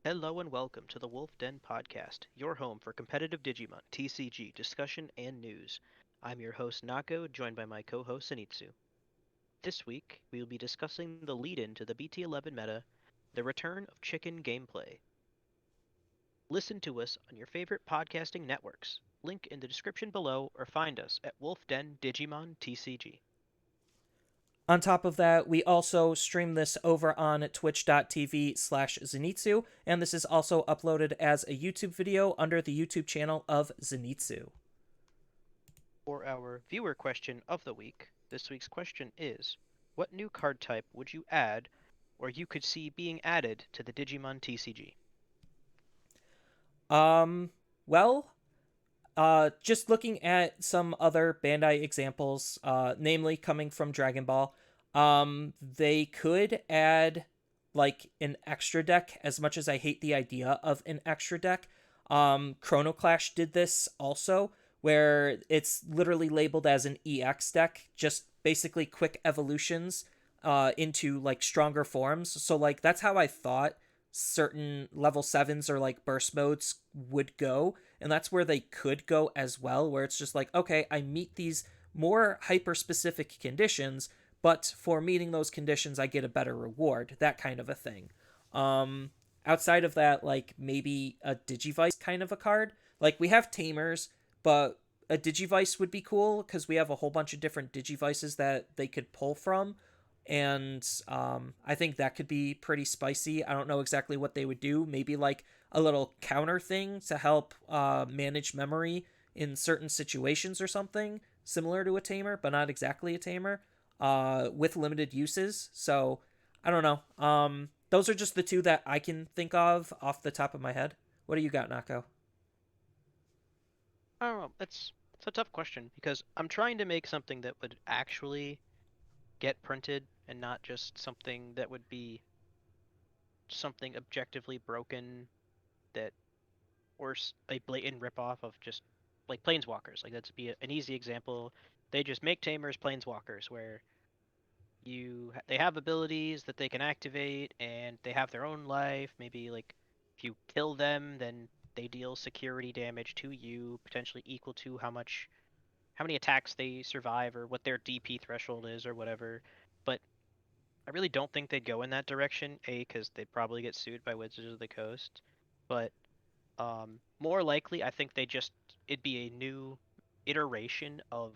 Hello and welcome to the Wolf Den Podcast, your home for competitive Digimon, TCG, discussion, and news. I'm your host Nako, joined by my co-host Sanitsu. This week, we will be discussing the lead-in to the BT11 meta, the return of chicken gameplay. Listen to us on your favorite podcasting networks. Link in the description below or find us at Wolf Den Digimon TCG. On top of that, we also stream this over on twitch.tv/Zenitsu, and this is also uploaded as a YouTube video under the YouTube channel of Zenitsu. For our viewer question of the week, this week's question is, what new card type would you add or you could see being added to the Digimon TCG? Um, well, just looking at some other Bandai examples, namely coming from Dragon Ball, they could add like an extra deck. As much as I hate the idea of an extra deck, Chrono Clash did this also, where it's literally labeled as an EX deck, just basically quick evolutions into like stronger forms. So like that's how I thought certain level 7s or like burst modes would go, and that's where they could go as well, where it's just like, okay, I meet these more hyper specific conditions, but for meeting those conditions I get a better reward, that kind of a thing. um Outside of that, like maybe a digivice kind of a card. Like we have tamers, but a digivice would be cool because we have a whole bunch of different digivices that they could pull from, and I think that could be pretty spicy. I don't know exactly what they would do. Maybe like a little counter thing to help manage memory in certain situations or something similar to a tamer, but not exactly a tamer, with limited uses. So I don't know. Those are just the two that I can think of off the top of my head. What do you got, Nako? I don't know. It's a tough question because I'm trying to make something that would actually get printed and not just something that would be something objectively broken that or a blatant ripoff of just like planeswalkers. Like that's be an easy example. They just make tamers planeswalkers where they have abilities that they can activate and they have their own life. Maybe like if you kill them, then they deal security damage to you, potentially equal to how many attacks they survive or what their DP threshold is or whatever. But I really don't think they'd go in that direction. A, because they'd probably get sued by Wizards of the Coast. But more likely, I think it'd be a new iteration of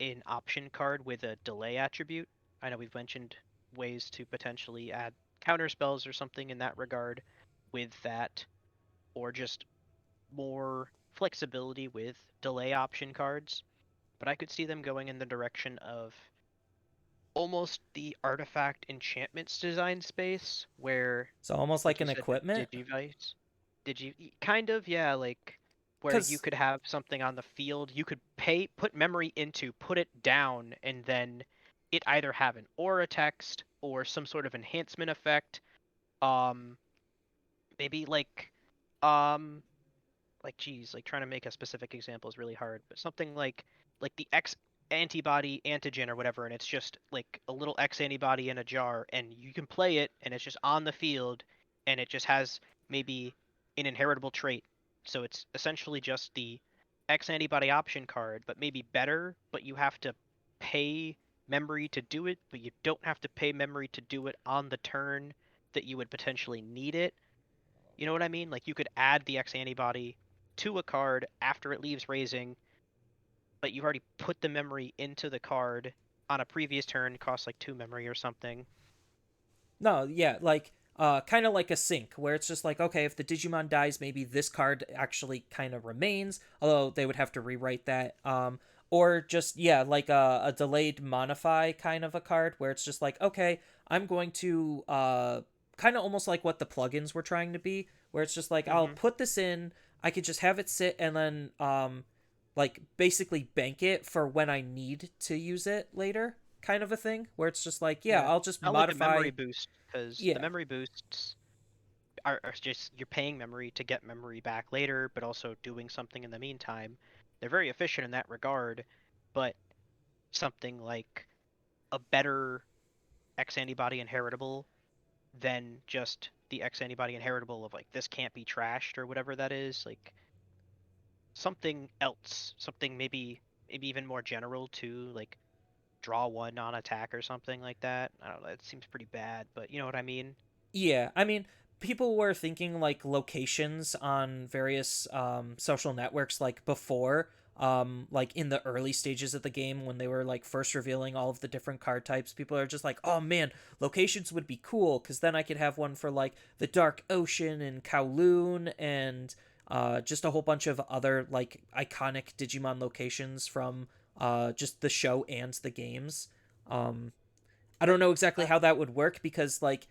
an option card with a delay attribute. I know we've mentioned ways to potentially add counter spells or something in that regard with that, or just more flexibility with delay option cards. But I could see them going in the direction of almost the artifact enchantments design space, where, So almost like like you an said, with equipment? Digivice, kind of, yeah, like where you Because could have something on the field, you could put memory into, put it down, and then it either have an aura text or some sort of enhancement effect. Um, maybe um, geez, like trying to make a specific example is really hard, but something like the X antibody antigen or whatever, and it's just like a little X antibody in a jar, and you can play it, and it's just on the field, and it just has maybe an inheritable trait. So it's essentially just the X antibody option card, but maybe better, but you have to pay memory to do it, but you don't have to pay memory to do it on the turn that you would potentially need it. You know what I mean? Like you could add the X antibody to a card after it leaves raising, but you've already put the memory into the card on a previous turn, it costs like 2 memory or something. no, yeah, like kind of like a sync where it's just like, okay, if the Digimon dies, maybe this card actually kind of remains, although they would have to rewrite that. Or just yeah, like a delayed modify kind of a card where it's just like, okay, I'm going to kind of almost like what the plugins were trying to be, where it's just like I'll Mm-hmm. put this in, I could just have it sit and then like basically bank it for when I need to use it later, kind of a thing, where it's just like, yeah, Yeah, I'll just not like a modify. memory boost because the Yeah. memory boosts are just you're paying memory to get memory back later, but also doing something in the meantime. They're very efficient in that regard, but something like a better X antibody inheritable than just the X antibody inheritable of like this can't be trashed or whatever that is, like something else, something maybe even more general too, like draw one on attack or something like that. I don't know. It seems pretty bad, but you know what I mean. Yeah, I mean, people were thinking like locations on various social networks like before, like in the early stages of the game when they were like first revealing all of the different card types. People are just like, oh man, locations would be cool because then I could have one for like the Dark Ocean and Kowloon and just a whole bunch of other like iconic Digimon locations from just the show and the games. Um, I don't know exactly Uh, how that would work because like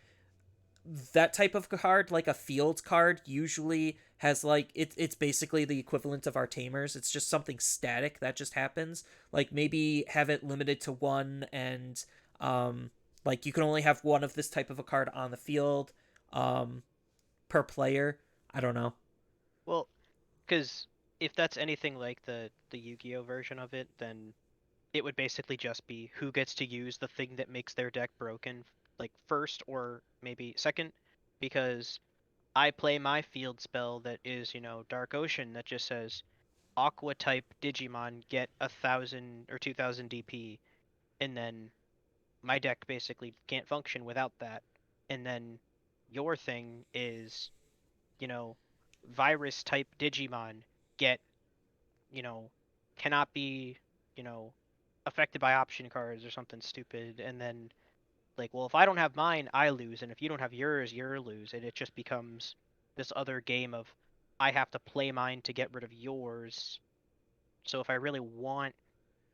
that type of card, like a field card, usually has like it's basically the equivalent of our tamers. It's just something static that just happens. Like maybe have it limited to one and um like you can only have one of this type of a card on the field um per player. I don't know. well, because if that's anything like the Yu-Gi-Oh version of it, then it would basically just be who gets to use the thing that makes their deck broken, like first or maybe second, because I play my field spell that is, Dark Ocean that just says Aqua type Digimon get 1,000 or 2,000 DP, and then my deck basically can't function without that. And then your thing is, you know, virus type Digimon get, you know, cannot be, you know, affected by option cards or something stupid. And then, like, well, if I don't have mine, I lose. And if you don't have yours, you're lose. And it just becomes this other game of I have to play mine to get rid of yours. So if I really want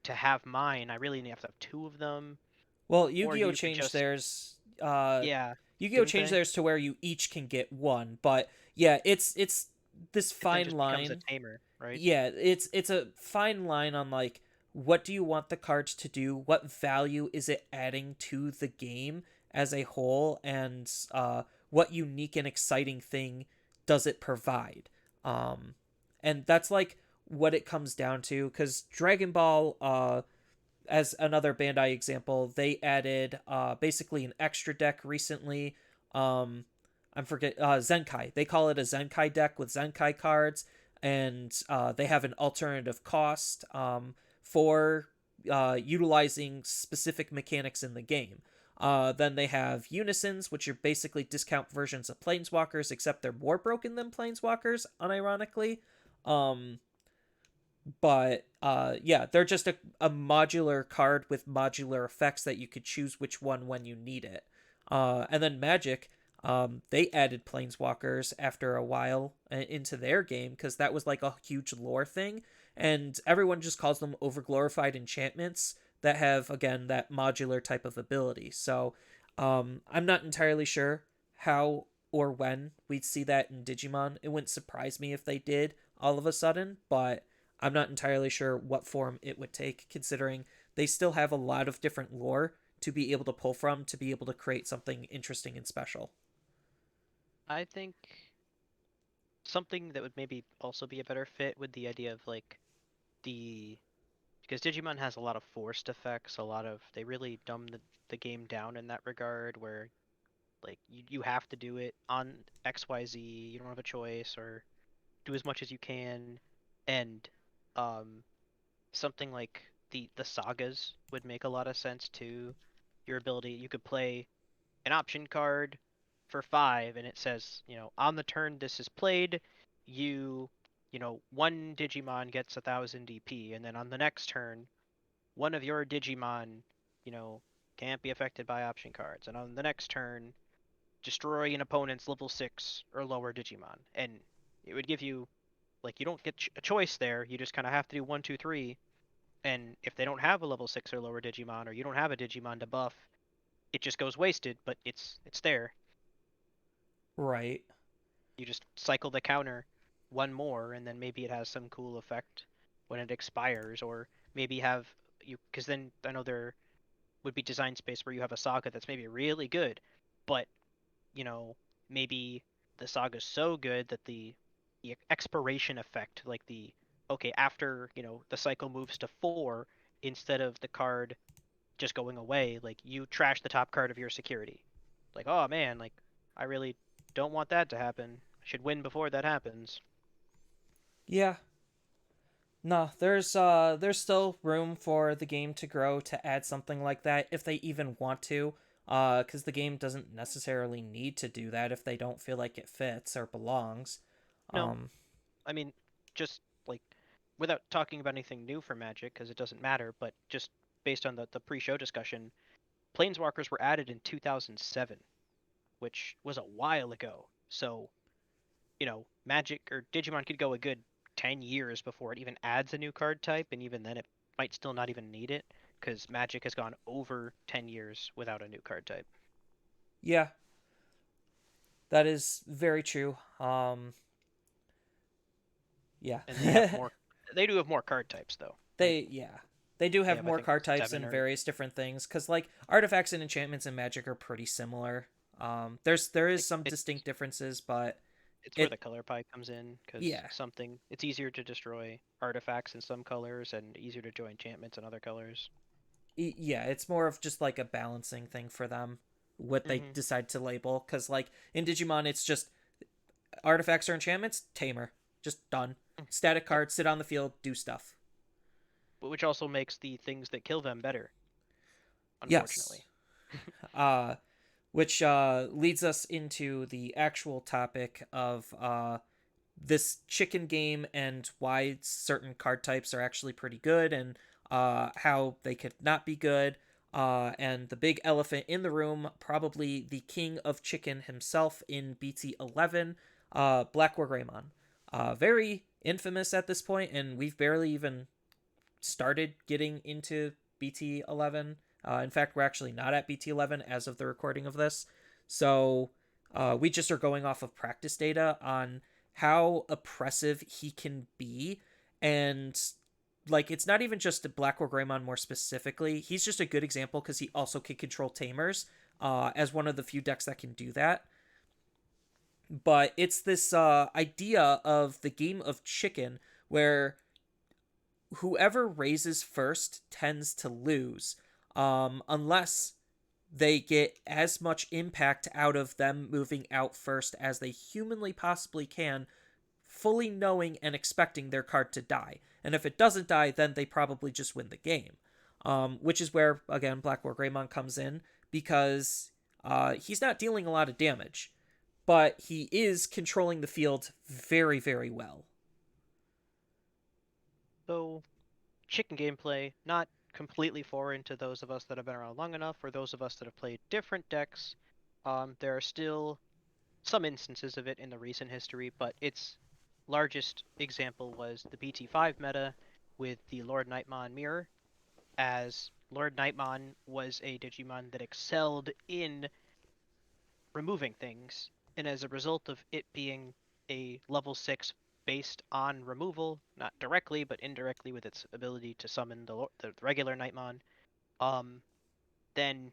to have mine, I really have to have two of them. Well, Or Yu-Gi-Oh you could changed just, theirs. yeah, Yu-Gi-Oh didn't changed they? theirs to where you each can get one, but yeah, it's this It then fine just becomes a line. tamer, right? Yeah, it's a fine line on like what do you want the cards to do? What value is it adding to the game as a whole, and what unique and exciting thing does it provide? Um, and that's like what it comes down to because Dragon Ball as another Bandai example, they added basically an extra deck recently. I'm forget Zenkai. They call it a Zenkai deck with Zenkai cards, and they have an alternative cost for utilizing specific mechanics in the game. Then they have unisons, which are basically discount versions of planeswalkers, except they're more broken than planeswalkers, unironically. Um, but yeah, they're just a modular card with modular effects that you could choose which one when you need it. And then Magic, they added planeswalkers after a while into their game because that was like a huge lore thing, and everyone just calls them overglorified enchantments that have again that modular type of ability. So I'm not entirely sure how or when we'd see that in Digimon. It wouldn't surprise me if they did all of a sudden, but I'm not entirely sure what form it would take, considering they still have a lot of different lore to be able to pull from to be able to create something interesting and special. I think something that would maybe also be a better fit with the idea of like the because Digimon has a lot of forced effects, a lot of they really dumb the game down in that regard where like you have to do it on XYZ, you don't have a choice or do as much as you can and um something like the sagas would make a lot of sense too. Your ability you could play an option card for 5 and it says, on the turn this is played, you one Digimon gets 1,000 DP and then on the next turn one of your Digimon, you know, can't be affected by option cards. And on the next turn, destroy an opponent's level 6 or lower Digimon. And it would give you, like, you don't get a choice there. You just kind of have to do 1, 2, 3. And if they don't have a level 6 or lower Digimon, or you don't have a Digimon to buff, it just goes wasted, but it's there. Right. You just cycle the counter one more, and then maybe it has some cool effect when it expires, or maybe have you, because then I know there would be design space where you have a saga that's maybe really good, but you know maybe the saga's so good that the expiration effect, like the okay after the cycle moves to 4, instead of the card just going away, like you trash the top card of your security, like oh man, like I really Don't want that to happen. I should win before that happens. Yeah. No, there's still room for the game to grow to add something like that if they even want to. Because the game doesn't necessarily need to do that if they don't feel like it fits or belongs. No, Um, I mean, just like without talking about anything new for Magic, because it doesn't matter, but just based on the pre-show discussion, Planeswalkers were added in 2007, which was a while ago. So, Magic or Digimon could go a good 10 years before it even adds a new card type, and even then it might still not even need it, because Magic has gone over 10 years without a new card type. yeah, that is very true. Yeah. And they do have more card types, though, right? Yeah. They do They have have, I more think, card types seven and or various different things cuz like artifacts and enchantments and magic are pretty similar. There is like some distinct differences, but it's where it the color pie comes in, because yeah. it's easier to destroy artifacts in some colors and easier to join enchantments in other colors. Yeah, it's more of just like a balancing thing for them what they Hmm. decide to label cuz like in Digimon it's just artifacts or enchantments, tamer, just done. Static Yep. card, sit on the field, do stuff. But which also makes the things that kill them better, Yes. unfortunately. Uh which leads us into the actual topic of this chicken game and why certain card types are actually pretty good and how they could not be good. And the big elephant in the room, probably the king of chicken himself in BT 11, BlackWarGreymon. Very infamous at this point, and we've barely even started getting into BT 11. In fact, we're actually not at BT 11 as of the recording of this. So we just are going off of practice data on how oppressive he can be. And like, it's not even just BlackWarGreymon more specifically. He's just a good example because he also can control Tamers as one of the few decks that can do that. But it's this idea of the game of chicken where whoever raises first tends to lose, unless they get as much impact out of them moving out first as they humanly possibly can, fully knowing and expecting their card to die. And if it doesn't die, then they probably just win the game. Which is where, again, BlackWarGreymon comes in because he's not dealing a lot of damage, but he is controlling the field very, very well. So, chicken gameplay, not completely foreign to those of us that have been around long enough, or those of us that have played different decks. There are still some instances of it in the recent history, but its largest example was the BT5 meta with the Lord Nightmon mirror, as Lord Nightmon was a Digimon that excelled in removing things, and as a result of it being a level 6 based on removal, not directly but indirectly with its ability to summon the regular Nightmon, um, then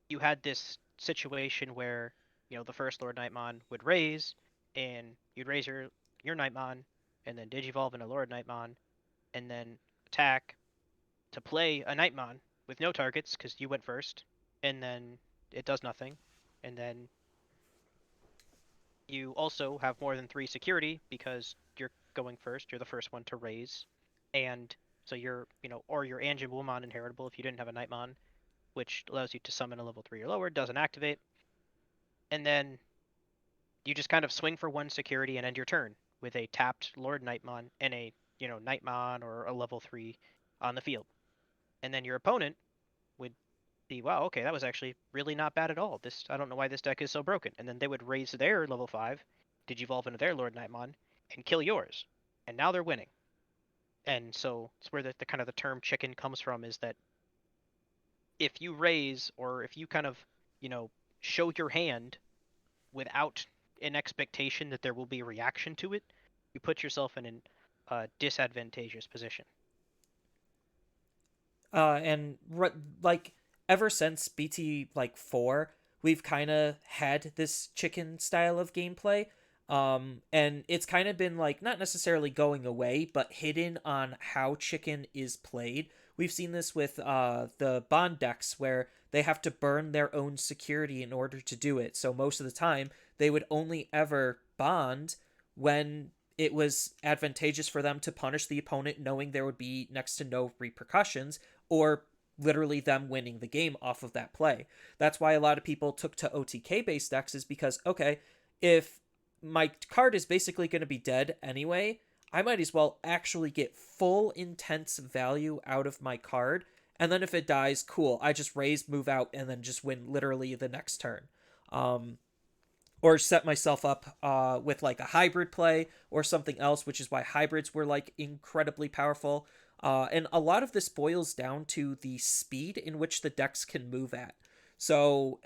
you had this situation where the first Lord Nightmon would raise, and you'd raise your Nightmon, and then Digivolve into Lord Nightmon, and then attack to play a Nightmon with no targets because you went first, and then it does nothing, and then you also have more than 3 security because you're going first. You're the first one to raise, and so or your Angemon inheritable if you didn't have a Nightmon, which allows you to summon a level 3 or lower, doesn't activate, and then you just kind of swing for 1 security and end your turn with a tapped Lord Nightmon and a Nightmon or a level 3 on the field, and then your opponent would be, wow, okay, that was actually really not bad at all. I don't know why this deck is so broken. And then they would raise their level 5, Digivolve into their Lord Nightmon, and kill yours. And now they're winning. And so it's where the kind of the term chicken comes from, is that if you raise, or if you kind of, you know, show your hand without an expectation that there will be a reaction to it, you put yourself in a disadvantageous position. And like ever since BT like 4, we've kind of had this chicken style of gameplay. And it's kind of been like not necessarily going away, but hidden on how chicken is played, We've seen this with the bond decks where they have to burn their own security in order to do it. So most of the time, they would only ever bond when it was advantageous for them to punish the opponent, knowing there would be next to no repercussions, or literally them winning the game off of that play. That's why a lot of people took to OTK based decks, is because, okay, if my card is basically going to be dead anyway, I might as well actually get full intense value out of my card. And then if it dies, cool. I just raise, move out, and then just win literally the next turn. Um, or set myself up with like a hybrid play or something else, which is why hybrids were like incredibly powerful. And a lot of this boils down to the speed in which the decks can move at. So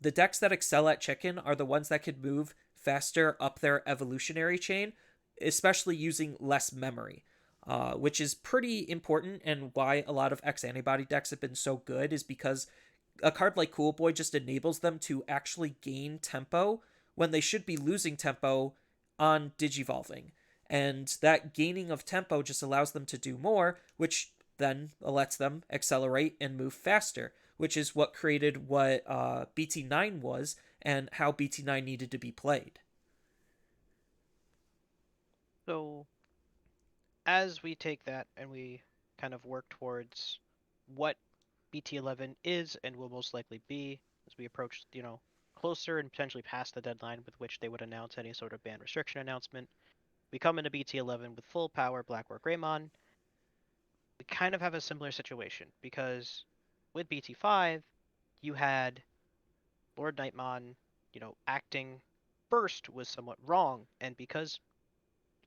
the decks that excel at chicken are the ones that can move faster up their evolutionary chain, especially using less memory. Which is pretty important, and why a lot of X antibody decks have been so good is because a card like Cool Boy just enables them to actually gain tempo when they should be losing tempo on digivolving. And that gaining of tempo just allows them to do more, which then lets them accelerate and move faster, which is what created what BT9 was and how BT9 needed to be played. So as we take that and we kind of work towards what BT11 is and will most likely be as we approach, closer and potentially past the deadline with which they would announce any sort of ban restriction announcement, we come into BT11 with full power BlackWarGreymon. We kind of have a similar situation because with BT5, you had Lord Nightmon, acting first was somewhat wrong, and because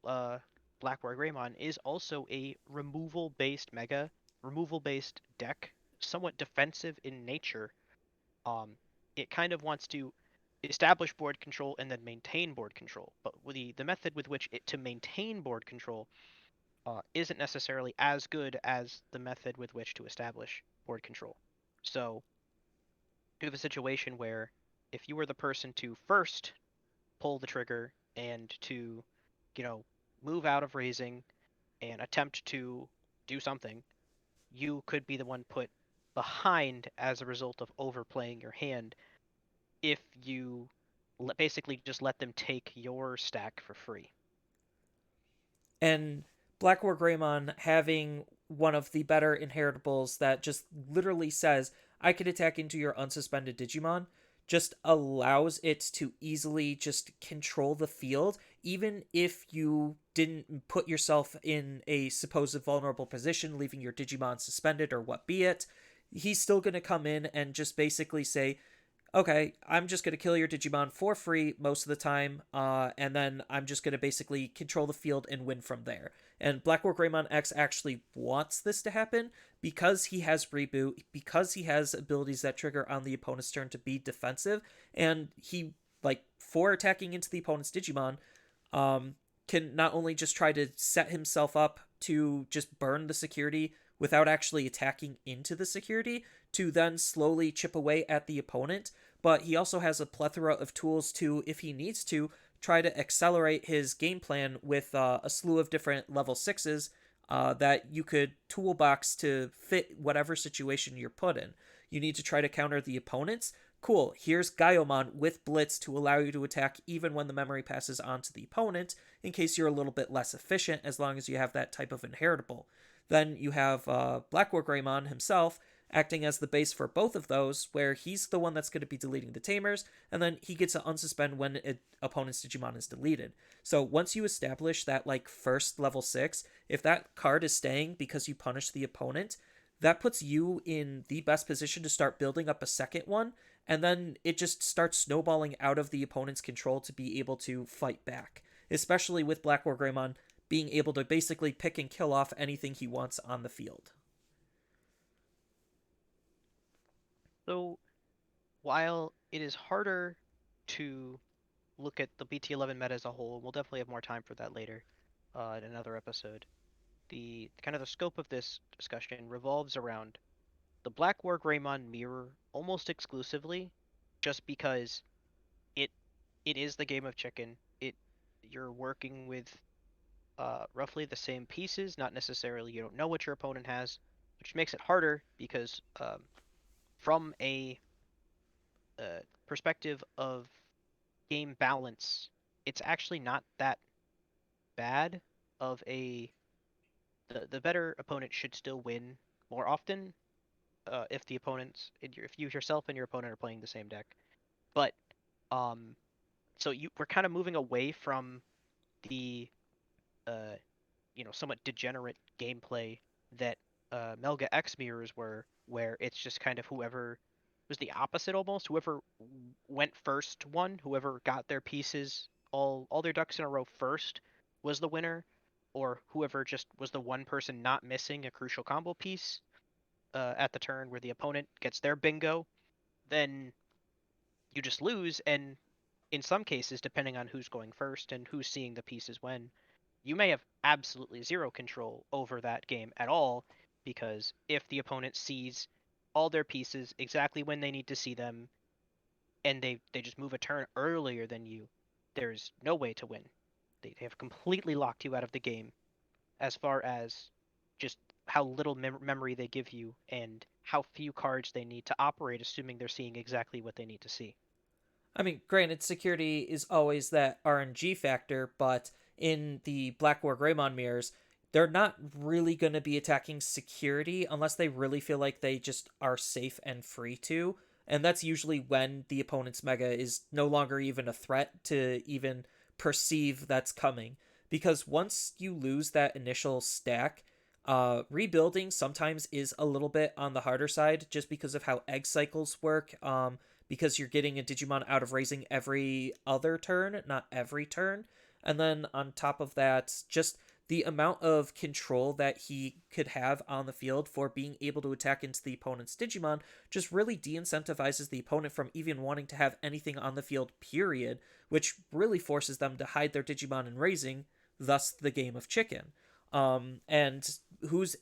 uh, BlackWarGreymon is also a removal-based mega, removal-based deck, somewhat defensive in nature. Um, it kind of wants to establish board control and then maintain board control. But with the method with which it to maintain board control isn't necessarily as good as the method with which to establish board control. So you have a situation where if you were the person to first pull the trigger and to, you know, move out of raising and attempt to do something, you could be the one put behind as a result of overplaying your hand if you basically just let them take your stack for free. And BlackWarGreymon having one of the better inheritables that just literally says, I can attack into your unsuspended Digimon, just allows it to easily just control the field, even if you didn't put yourself in a supposed vulnerable position, leaving your Digimon suspended or what be it. He's still going to come in and just basically say, okay, I'm just going to kill your Digimon for free most of the time, and then I'm just going to basically control the field and win from there. And BlackWarGreymon X actually wants this to happen because he has Reboot, because he has abilities that trigger on the opponent's turn to be defensive, and he, like, for attacking into the opponent's Digimon, um, can not only just try to set himself up to just burn the security without actually attacking into the security, to then slowly chip away at the opponent, but he also has a plethora of tools to, if he needs to, try to accelerate his game plan with a slew of different level 6s that you could toolbox to fit whatever situation you're put in. You need to try to counter the opponents. Cool, here's Gaiomon with Blitz to allow you to attack even when the memory passes on to the opponent, in case you're a little bit less efficient, as long as you have that type of inheritable. Then you have BlackWarGreymon himself acting as the base for both of those, where he's the one that's going to be deleting the tamers, and then he gets to unsuspend when an opponent's Digimon is deleted. So once you establish that like first level 6, if that card is staying because you punish the opponent, that puts you in the best position to start building up a second one, and then it just starts snowballing out of the opponent's control to be able to fight back. Especially with BlackWarGreymon being able to basically pick and kill off anything he wants on the field. So while it is harder to look at the BT11 meta as a whole, we'll definitely have more time for that later in another episode. The kind of the scope of this discussion revolves around the BlackWarGreymon mirror almost exclusively, just because it it is the game of chicken. You're working with roughly the same pieces, not necessarily you don't know what your opponent has. which makes it harder because from a perspective of game balance, it's actually not that bad of a the better opponent should still win more often if the opponents if you yourself and your opponent are playing the same deck. But um so you we're kind of moving away from the uh somewhat degenerate gameplay that Melga X mirrors were, where it's just kind of whoever was the opposite almost. Whoever went first won. Whoever got their pieces all their ducks in a row first was the winner, or whoever just was the one person not missing a crucial combo piece at the turn where the opponent gets their bingo, then you just lose. And in some cases, depending on who's going first and who's seeing the pieces when, you may have absolutely zero control over that game at all, because if the opponent sees all their pieces exactly when they need to see them and they just move a turn earlier than you, there's no way to win. They have completely locked you out of the game as far as just how little memory they give you and how few cards they need to operate, assuming they're seeing exactly what they need to see. I mean, granted, security is always that RNG factor, but in the BlackWarGreymon mirrors, they're not really going to be attacking security unless they really feel like they just are safe and free to. And that's usually when the opponent's mega is no longer even a threat to even perceive that's coming. Because once you lose that initial stack, rebuilding sometimes is a little bit on the harder side just because of how egg cycles work. Because you're getting a Digimon out of raising every other turn, not every turn. And then on top of that, just the amount of control that he could have on the field for being able to attack into the opponent's Digimon just really de incentivizes the opponent from even wanting to have anything on the field, period, which really forces them to hide their Digimon in raising, thus the game of chicken. And who's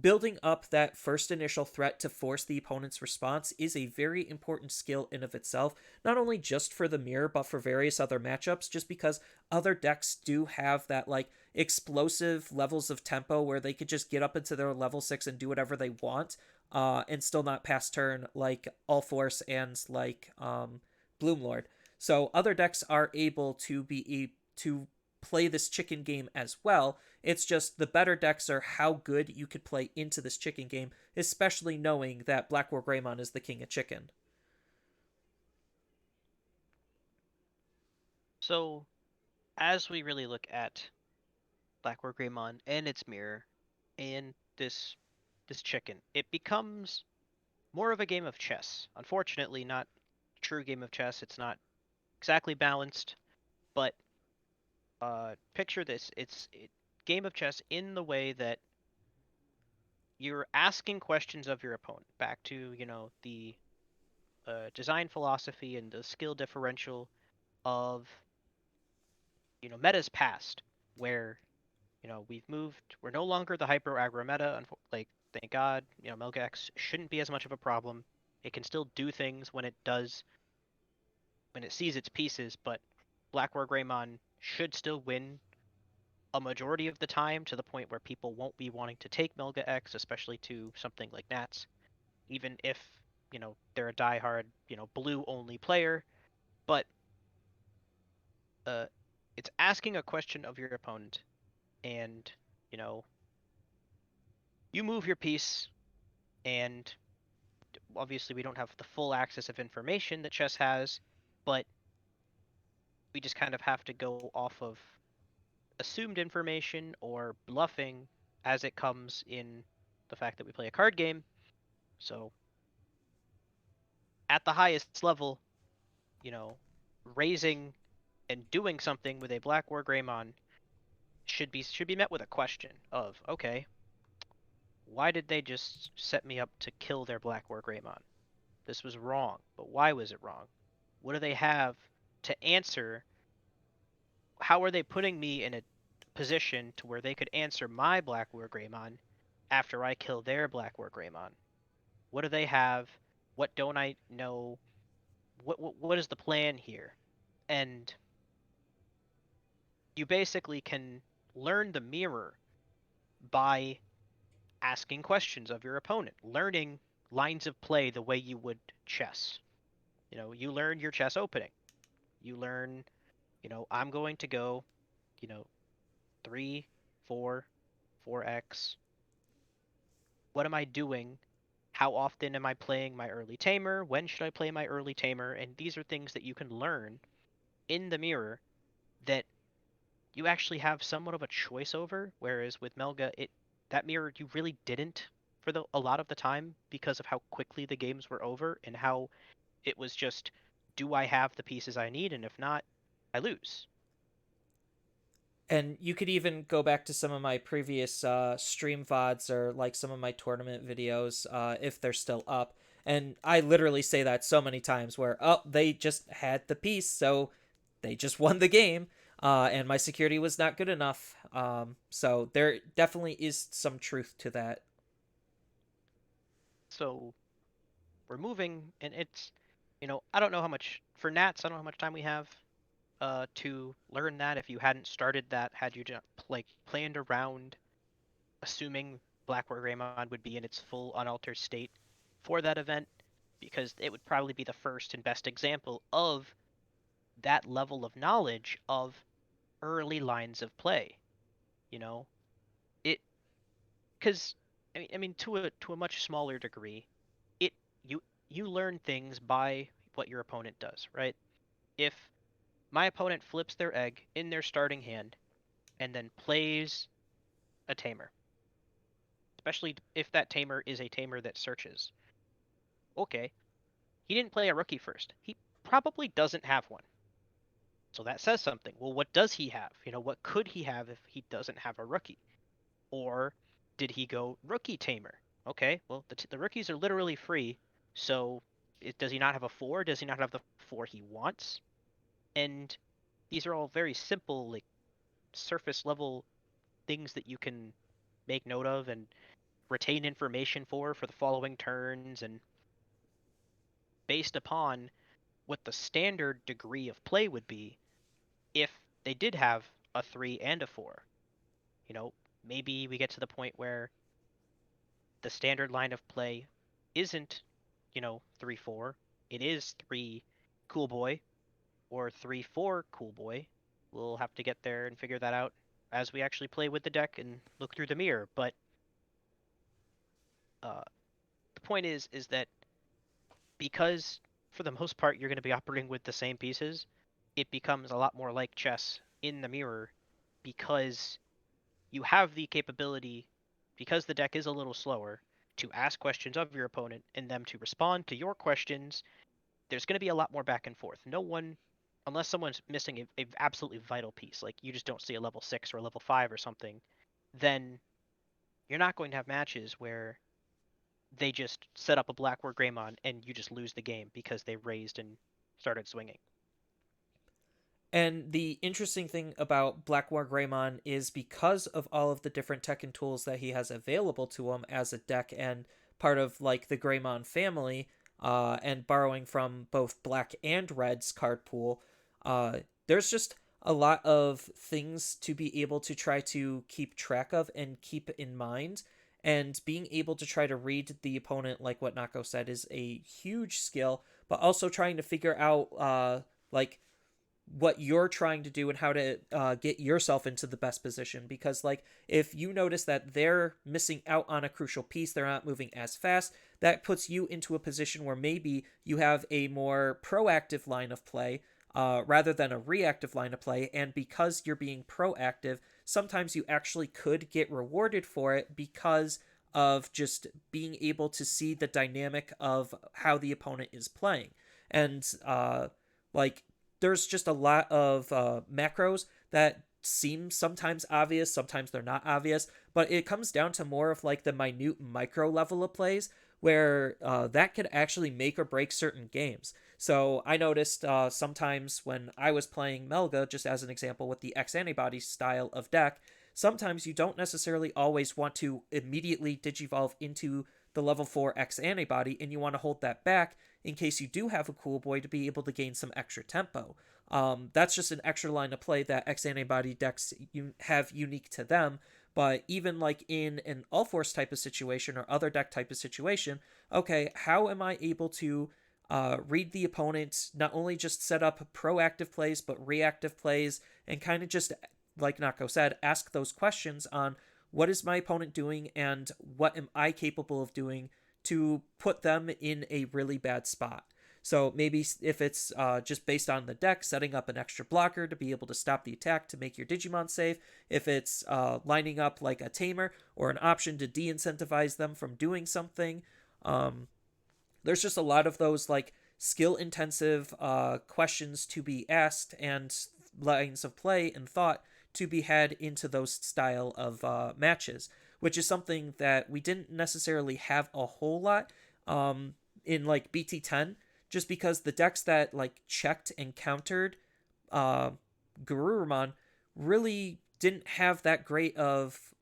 building up that first initial threat to force the opponent's response is a very important skill in of itself, not only just for the mirror but for various other matchups, just because other decks do have that like explosive levels of tempo where they could just get up into their level 6 and do whatever they want, and still not pass turn, like All Force and like Bloomlord. So other decks are able to play this chicken game as well. It's just the better decks are how good you could play into this chicken game, especially knowing that BlackWarGreymon is the king of chicken. So as we really look at BlackWarGreymon and its mirror and this chicken, it becomes more of a game of chess. Unfortunately, not a true game of chess. It's not exactly balanced, but picture this: game of chess in the way that you're asking questions of your opponent. Back to the design philosophy and the skill differential of metas past, where we've moved. We're no longer the hyper aggro meta. Like, thank God, Melgax shouldn't be as much of a problem. It can still do things when it sees its pieces, but BlackWarGreymon should still win a majority of the time, to the point where people won't be wanting to take Melga X, especially to something like Nats, even if they're a diehard blue only player. But uh, it's asking a question of your opponent, and you know you move your piece, and obviously we don't have the full access of information that chess has, but we just kind of have to go off of assumed information or bluffing as it comes in the fact that we play a card game. So at the highest level, you know, raising and doing something with a Black War Greymon should be met with a question of, okay, why did they just set me up to kill their Black War Greymon? This was wrong, but why was it wrong? What do they have to answer? How are they putting me in a position to where they could answer my Black War Greymon after I kill their Black War Greymon? What do they have? What don't I know? What is the plan here? And you basically can learn the mirror by asking questions of your opponent, learning lines of play the way you would chess. You learn your chess opening. You learn, I'm going to go, you know, 3, 4, 4x. What am I doing? How often am I playing my early tamer? When should I play my early tamer? And these are things that you can learn in the mirror that you actually have somewhat of a choice over. Whereas with Melga, that mirror you really didn't for a lot of the time because of how quickly the games were over and how it was just, do I have the pieces I need? And if not, I lose. And you could even go back to some of my previous stream VODs or like some of my tournament videos if they're still up. And I literally say that so many times where, oh, they just had the piece, so they just won the game. And my security was not good enough. So there definitely is some truth to that. So we're moving, and I don't know how much for Nats. I don't know how much time we have to learn that. If you hadn't started that, had you just planned around assuming BlackWarGreymon would be in its full unaltered state for that event, because it would probably be the first and best example of that level of knowledge of early lines of play. You know, it because I mean to a much smaller degree, it you you learn things by what your opponent does, right? If my opponent flips their egg in their starting hand and then plays a tamer, especially if that tamer is a tamer that searches. Okay, he didn't play a rookie first. He probably doesn't have one. So that says something. Well, what does he have? What could he have if he doesn't have a rookie? Or did he go rookie tamer? Okay, well, the rookies are literally free. So does he not have a 4? Does he not have the 4 he wants? And these are all very simple, like surface level things that you can make note of and retain information for the following turns, and based upon what the standard degree of play would be if they did have a 3 and a 4. You know, Maybe we get to the point where the standard line of play isn't, 3-4. It is 3 cool boy or 3-4 cool boy. We'll have to get there and figure that out as we actually play with the deck and look through the mirror. But uh, the point is that because for the most part you're going to be operating with the same pieces, it becomes a lot more like chess in the mirror because you have the capability, because the deck is a little slower, to ask questions of your opponent and them to respond to your questions. There's going to be a lot more back and forth. No one, unless someone's missing a absolutely vital piece, like you just don't see a level 6 or a level 5 or something, then you're not going to have matches where they just set up a BlackWarGreymon and you just lose the game because they raised and started swinging. And the interesting thing about BlackWarGreymon is because of all of the different tech and tools that he has available to him as a deck and part of like the Greymon family, and borrowing from both Black and Red's card pool, there's just a lot of things to be able to try to keep track of and keep in mind. And being able to try to read the opponent, like what Nako said, is a huge skill, but also trying to figure out like what you're trying to do and how to get yourself into the best position, because like if you notice that they're missing out on a crucial piece, they're not moving as fast, that puts you into a position where maybe you have a more proactive line of play rather than a reactive line of play. And because you're being proactive, sometimes you actually could get rewarded for it because of just being able to see the dynamic of how the opponent is playing. And like there's just a lot of macros that seem sometimes obvious, sometimes they're not obvious, but it comes down to more of like the minute micro level of plays where that could actually make or break certain games. So I noticed sometimes when I was playing Melga, just as an example, with the X antibody style of deck, sometimes you don't necessarily always want to immediately digivolve into the level 4 X antibody, and you want to hold that back in case you do have a cool boy to be able to gain some extra tempo. That's just an extra line of play that X antibody decks have unique to them. But even like in an all force type of situation or other deck type of situation, okay, how am I able to read the opponent, not only just set up proactive plays, but reactive plays, and kind of just, like Nako said, ask those questions on what is my opponent doing and what am I capable of doing to put them in a really bad spot. So maybe if it's just based on the deck, setting up an extra blocker to be able to stop the attack to make your Digimon safe. If it's lining up like a tamer or an option to de-incentivize them from doing something. Um, there's just a lot of those like skill intensive questions to be asked and lines of play and thought to be had into those style of matches, which is something that we didn't necessarily have a whole lot in like BT10, just because the decks that like checked and countered uh, Garurumon really didn't have that great of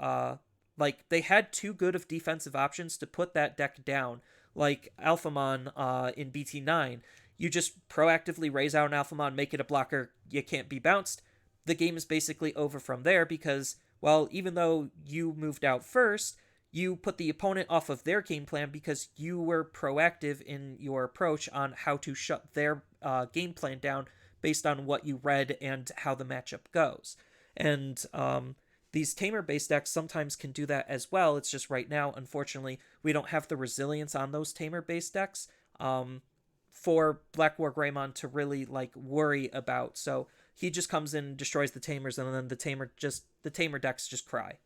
like they had too good of defensive options to put that deck down, like Alphamon in BT9. You just proactively raise out an Alphamon, make it a blocker, you can't be bounced. The game is basically over from there because, well, even though you moved out first, you put the opponent off of their game plan because you were proactive in your approach on how to shut their game plan down based on what you read and how the matchup goes. And these tamer based decks sometimes can do that as well. It's just right now, unfortunately, we don't have the resilience on those tamer based decks for BlackWarGreymon to really like worry about. So he just comes in, destroys the tamers, and then the tamer decks just cry.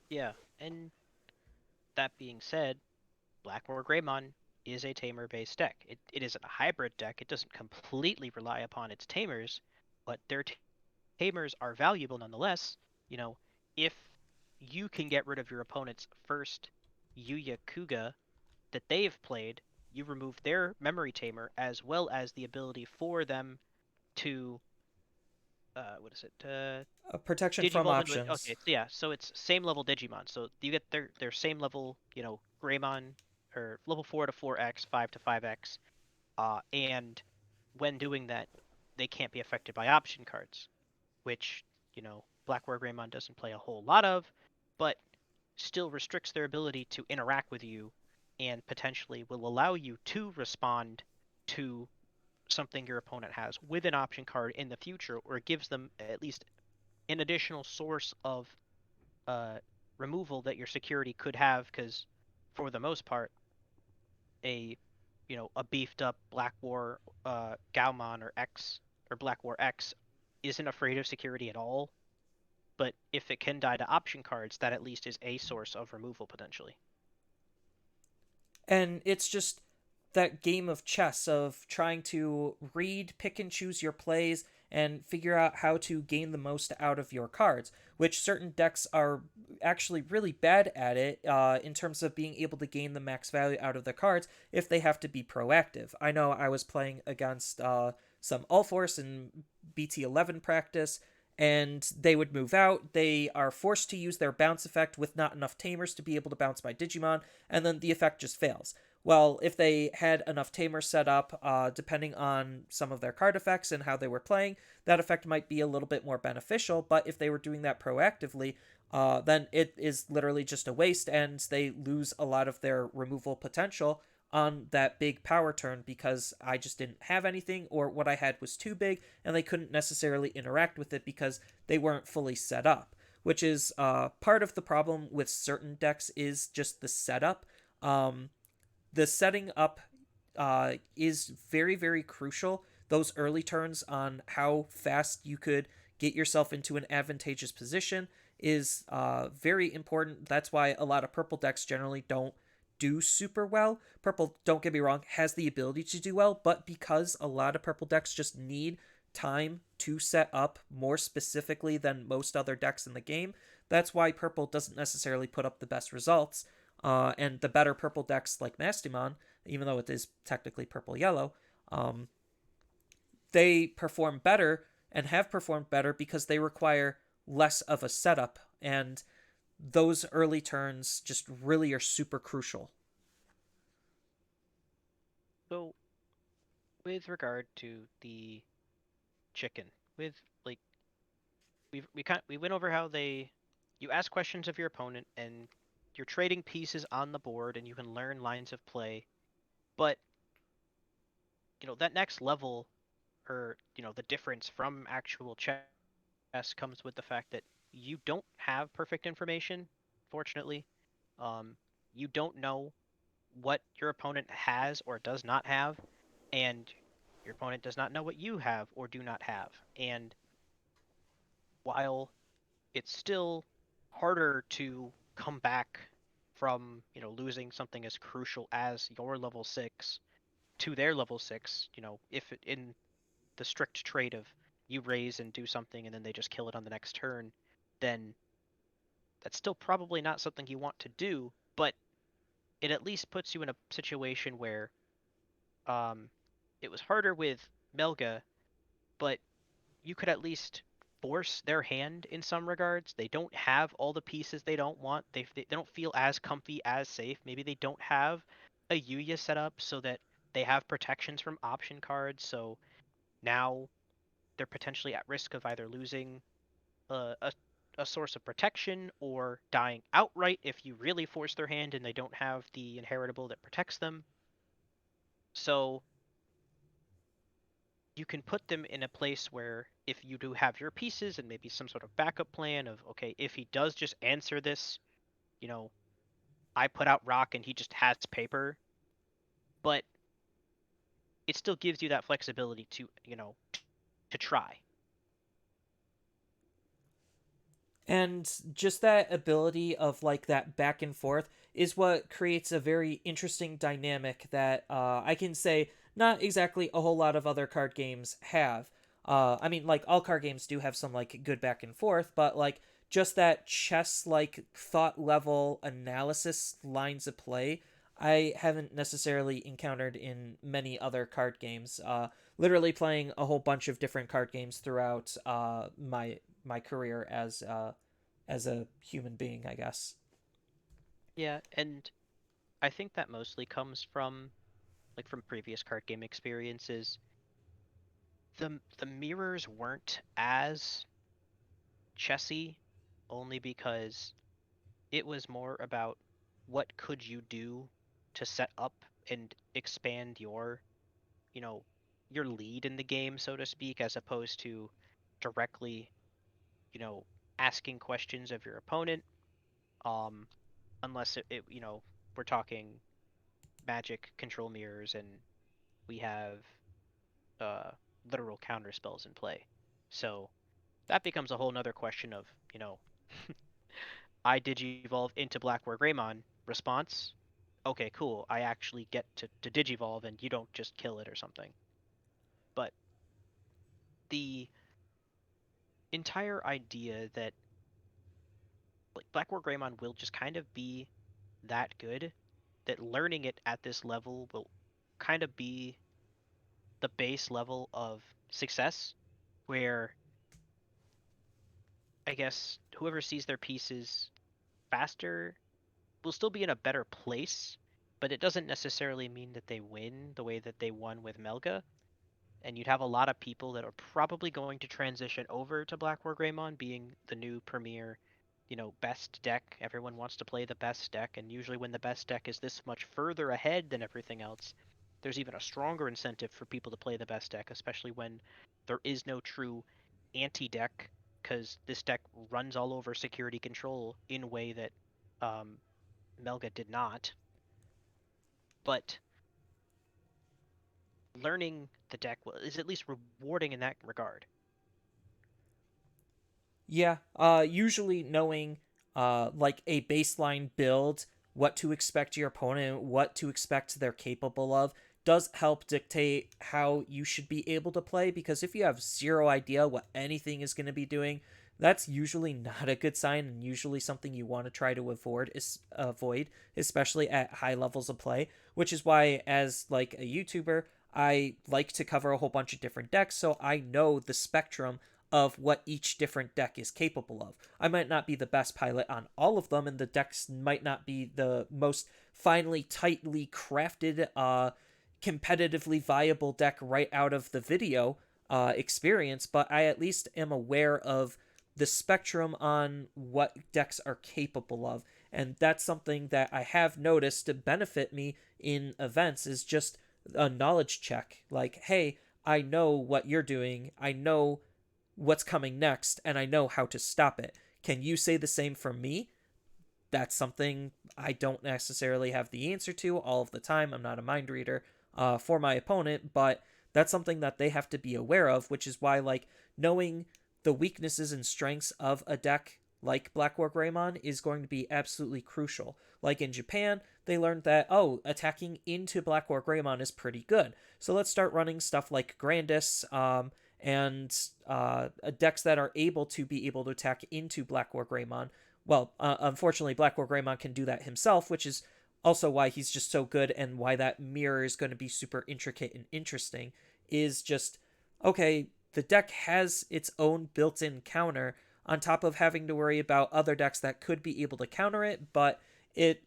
Yeah, and that being said, BlackWarGreymon is a tamer-based deck. It isn't a hybrid deck. It doesn't completely rely upon its tamers, but their tamers are valuable nonetheless. You know, if you can get rid of your opponent's first Yuya Kuga that they've played, you remove their memory tamer as well as the ability for them to what is it? Protection from Digivolve into it. options. Okay, so yeah, so it's same level Digimon. So you get their same level, Greymon or level 4 to 4x, 5 to 5x. And when doing that, they can't be affected by option cards, which, BlackWarGreymon doesn't play a whole lot of, but still restricts their ability to interact with you and potentially will allow you to respond to something your opponent has with an option card in the future, or it gives them at least an additional source of uh, removal that your security could have, because for the most part, a a beefed up Black War Gaumon or X or Black War X isn't afraid of security at all. But if it can die to option cards, that at least is a source of removal potentially. And it's just that game of chess of trying to read, pick and choose your plays and figure out how to gain the most out of your cards, which certain decks are actually really bad at it in terms of being able to gain the max value out of their cards if they have to be proactive. I know I was playing against some All Force and BT11 practice, and they would move out. They are forced to use their bounce effect with not enough tamers to be able to bounce my Digimon, and then the effect just fails. Well, if they had enough tamers set up, depending on some of their card effects and how they were playing, that effect might be a little bit more beneficial. But if they were doing that proactively, then it is literally just a waste, and they lose a lot of their removal potential on that big power turn because I just didn't have anything, or what I had was too big, and they couldn't necessarily interact with it because they weren't fully set up. Which is part of the problem with certain decks is just the setup. The setting up is very, very crucial. Those early turns on how fast you could get yourself into an advantageous position is very important. That's why a lot of purple decks generally don't do super well. Purple, don't get me wrong, has the ability to do well, but because a lot of purple decks just need time to set up more specifically than most other decks in the game, that's why purple doesn't necessarily put up the best results. And the better purple decks like Mastimon, even though it is technically purple yellow, um, they perform better and have performed better because they require less of a setup. And those early turns just really are super crucial. So, with regard to the chicken, with like we went over how they you ask questions of your opponent and you're trading pieces on the board and you can learn lines of play. But that next level, or the difference from actual chess comes with the fact that you don't have perfect information, fortunately. Um, you don't know what your opponent has or does not have, and your opponent does not know what you have or do not have. And while it's still harder to come back from, losing something as crucial as your level 6 to their level 6, if in the strict trade of you raise and do something and then they just kill it on the next turn, then that's still probably not something you want to do, but it at least puts you in a situation where um, it was harder with Melga, but you could at least force their hand in some regards. They don't have all the pieces they don't want. They don't feel as comfy, as safe. Maybe they don't have a Yuya set up so that they have protections from option cards. So now they're potentially at risk of either losing a, a, a source of protection or dying outright if you really force their hand and they don't have the inheritable that protects them. So you can put them in a place where if you do have your pieces and maybe some sort of backup plan of, okay, if he does just answer this, you know, I put out rock and he just has paper, but it still gives you that flexibility to, to try. And just that ability of like that back and forth is what creates a very interesting dynamic that I can say not exactly a whole lot of other card games have. I mean, like all card games do have some like good back and forth, but like just that chess like thought level analysis lines of play, I haven't necessarily encountered in many other card games. Literally playing a whole bunch of different card games throughout my career as a human being, I guess. Yeah, and I think that mostly comes from from previous card game experiences. The mirrors weren't as chessy only because it was more about what could you do to set up and expand you know, your lead in the game, so to speak, as opposed to directly, you know, asking questions of your opponent. Um, unless we're talking magic control mirrors and we have uh literal counter spells in play. So that becomes a whole nother question of, I digivolve into BlackWarGreymon. Response? Okay, cool. I actually get to digivolve and you don't just kill it or something. But the entire idea that BlackWarGreymon will just kind of be that good that learning it at this level will kind of be the base level of success where I guess whoever sees their pieces faster will still be in a better place, but it doesn't necessarily mean that they win the way that they won with Melga. And you'd have a lot of people that are probably going to transition over to BlackWarGreymon being the new premier, best deck. Everyone wants to play the best deck, and usually when the best deck is this much further ahead than everything else, there's even a stronger incentive for people to play the best deck, especially when there is no true anti-deck, because this deck runs all over security control in a way that um, Melga did not. But learning the deck is at least rewarding in that regard. Yeah, usually knowing like a baseline build, what to expect your opponent, what to expect they're capable of, does help dictate how you should be able to play. Because if you have zero idea what anything is going to be doing, that's usually not a good sign, and usually something you want to try to avoid, especially at high levels of play. Which is why, as like a YouTuber, I like to cover a whole bunch of different decks, so I know the spectrum of what each different deck is capable of. I might not be the best pilot on all of them, and the decks might not be the most finely, tightly crafted, competitively viable deck right out of the video experience, but I at least am aware of the spectrum on what decks are capable of. And that's something that I have noticed to benefit me in events is just a knowledge check. Like, hey, I know what you're doing. I know what's coming next, and I know how to stop it. Can you say the same for me? That's something I don't necessarily have the answer to all of the time. I'm not a mind reader for my opponent, but that's something that they have to be aware of, which is why, like, knowing the weaknesses and strengths of a deck like BlackWarGreymon is going to be absolutely crucial. Like in Japan, they learned that, oh, attacking into BlackWarGreymon is pretty good. So let's start running stuff like Grandis and decks that are able to be able to attack into BlackWarGreymon. Well, unfortunately, BlackWarGreymon can do that himself, which is also why he's just so good and why that mirror is going to be super intricate and interesting. Is just, okay, the deck has its own built in counter on top of having to worry about other decks that could be able to counter it, but it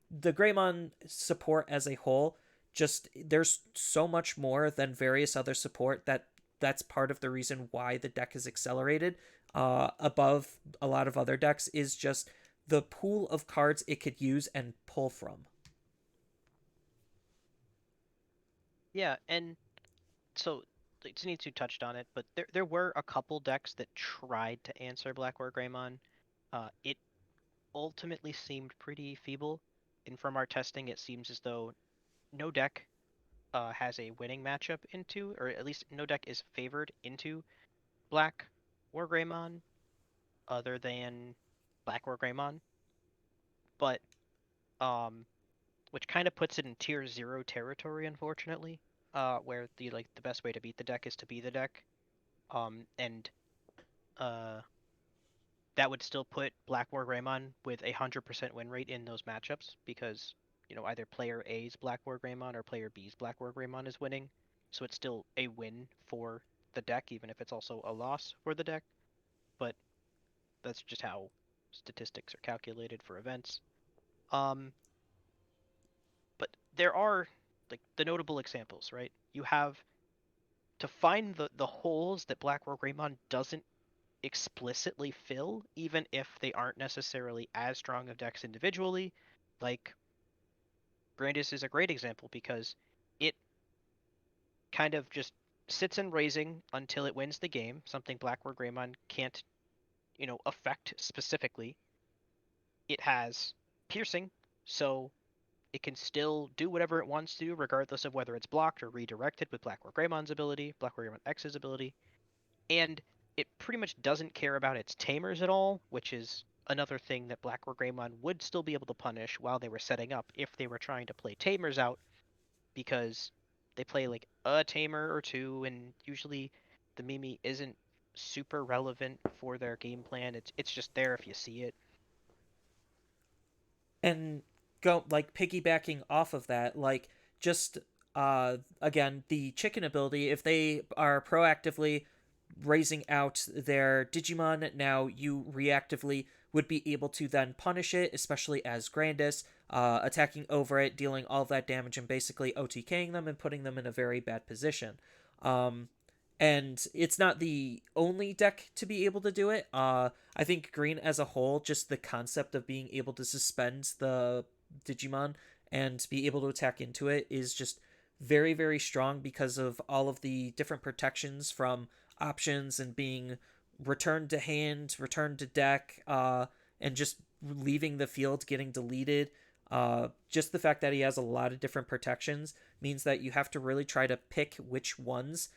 the Greymon support as a whole, just there's so much more than various other support that's part of the reason why the deck is accelerated above a lot of other decks is just the pool of cards it could use and pull from. Yeah, and so like, Zenitsu touched on it, but there were a couple decks that tried to answer BlackWarGreymon. It ultimately seemed pretty feeble, and from our testing, it seems as though no deck has a winning matchup into, or at least no deck is favored into Black or Greymon other than Black or Greymon. But um, which kind of puts it in tier zero territory, unfortunately. Where the best way to beat the deck is to be the deck. And uh, that would still put Black War Greymon with 100% win rate in those matchups because either player A's Black War Greymon or player B's Black War Greymon is winning, so it's still a win for the deck, even if it's also a loss for the deck. But that's just how statistics are calculated for events. Um, but there are like the notable examples, right? You have to find the holes that Black War Greymon doesn't explicitly fill, even if they aren't necessarily as strong of decks individually. Like Grandis is a great example because it kind of just sits in raising until it wins the game, something Blackboard Greymon can't, affect specifically. It has piercing, so it can still do whatever it wants to, regardless of whether it's blocked or redirected with Blackboard Greymon's ability, Blackboard Greymon X's ability. And it pretty much doesn't care about its tamers at all, which is another thing that Blackboard Greymon would still be able to punish while they were setting up if they were trying to play tamers out, because they play like a tamer or two, and usually the Mimi isn't super relevant for their game plan. It's just there if you see it. And go like piggybacking off of that, like just again the chicken ability, if they are proactively raising out their Digimon, now you reactively would be able to then punish it, especially as Grandis, attacking over it, dealing all of that damage, and basically OTKing them and putting them in a very bad position. Um, and it's not the only deck to be able to do it. I think green as a whole, just the concept of being able to suspend the Digimon and be able to attack into it is just very, very strong because of all of the different protections from options and being returned to hand, returned to deck, and just leaving the field, getting deleted. Just the fact that he has a lot of different protections means that you have to really try to pick which ones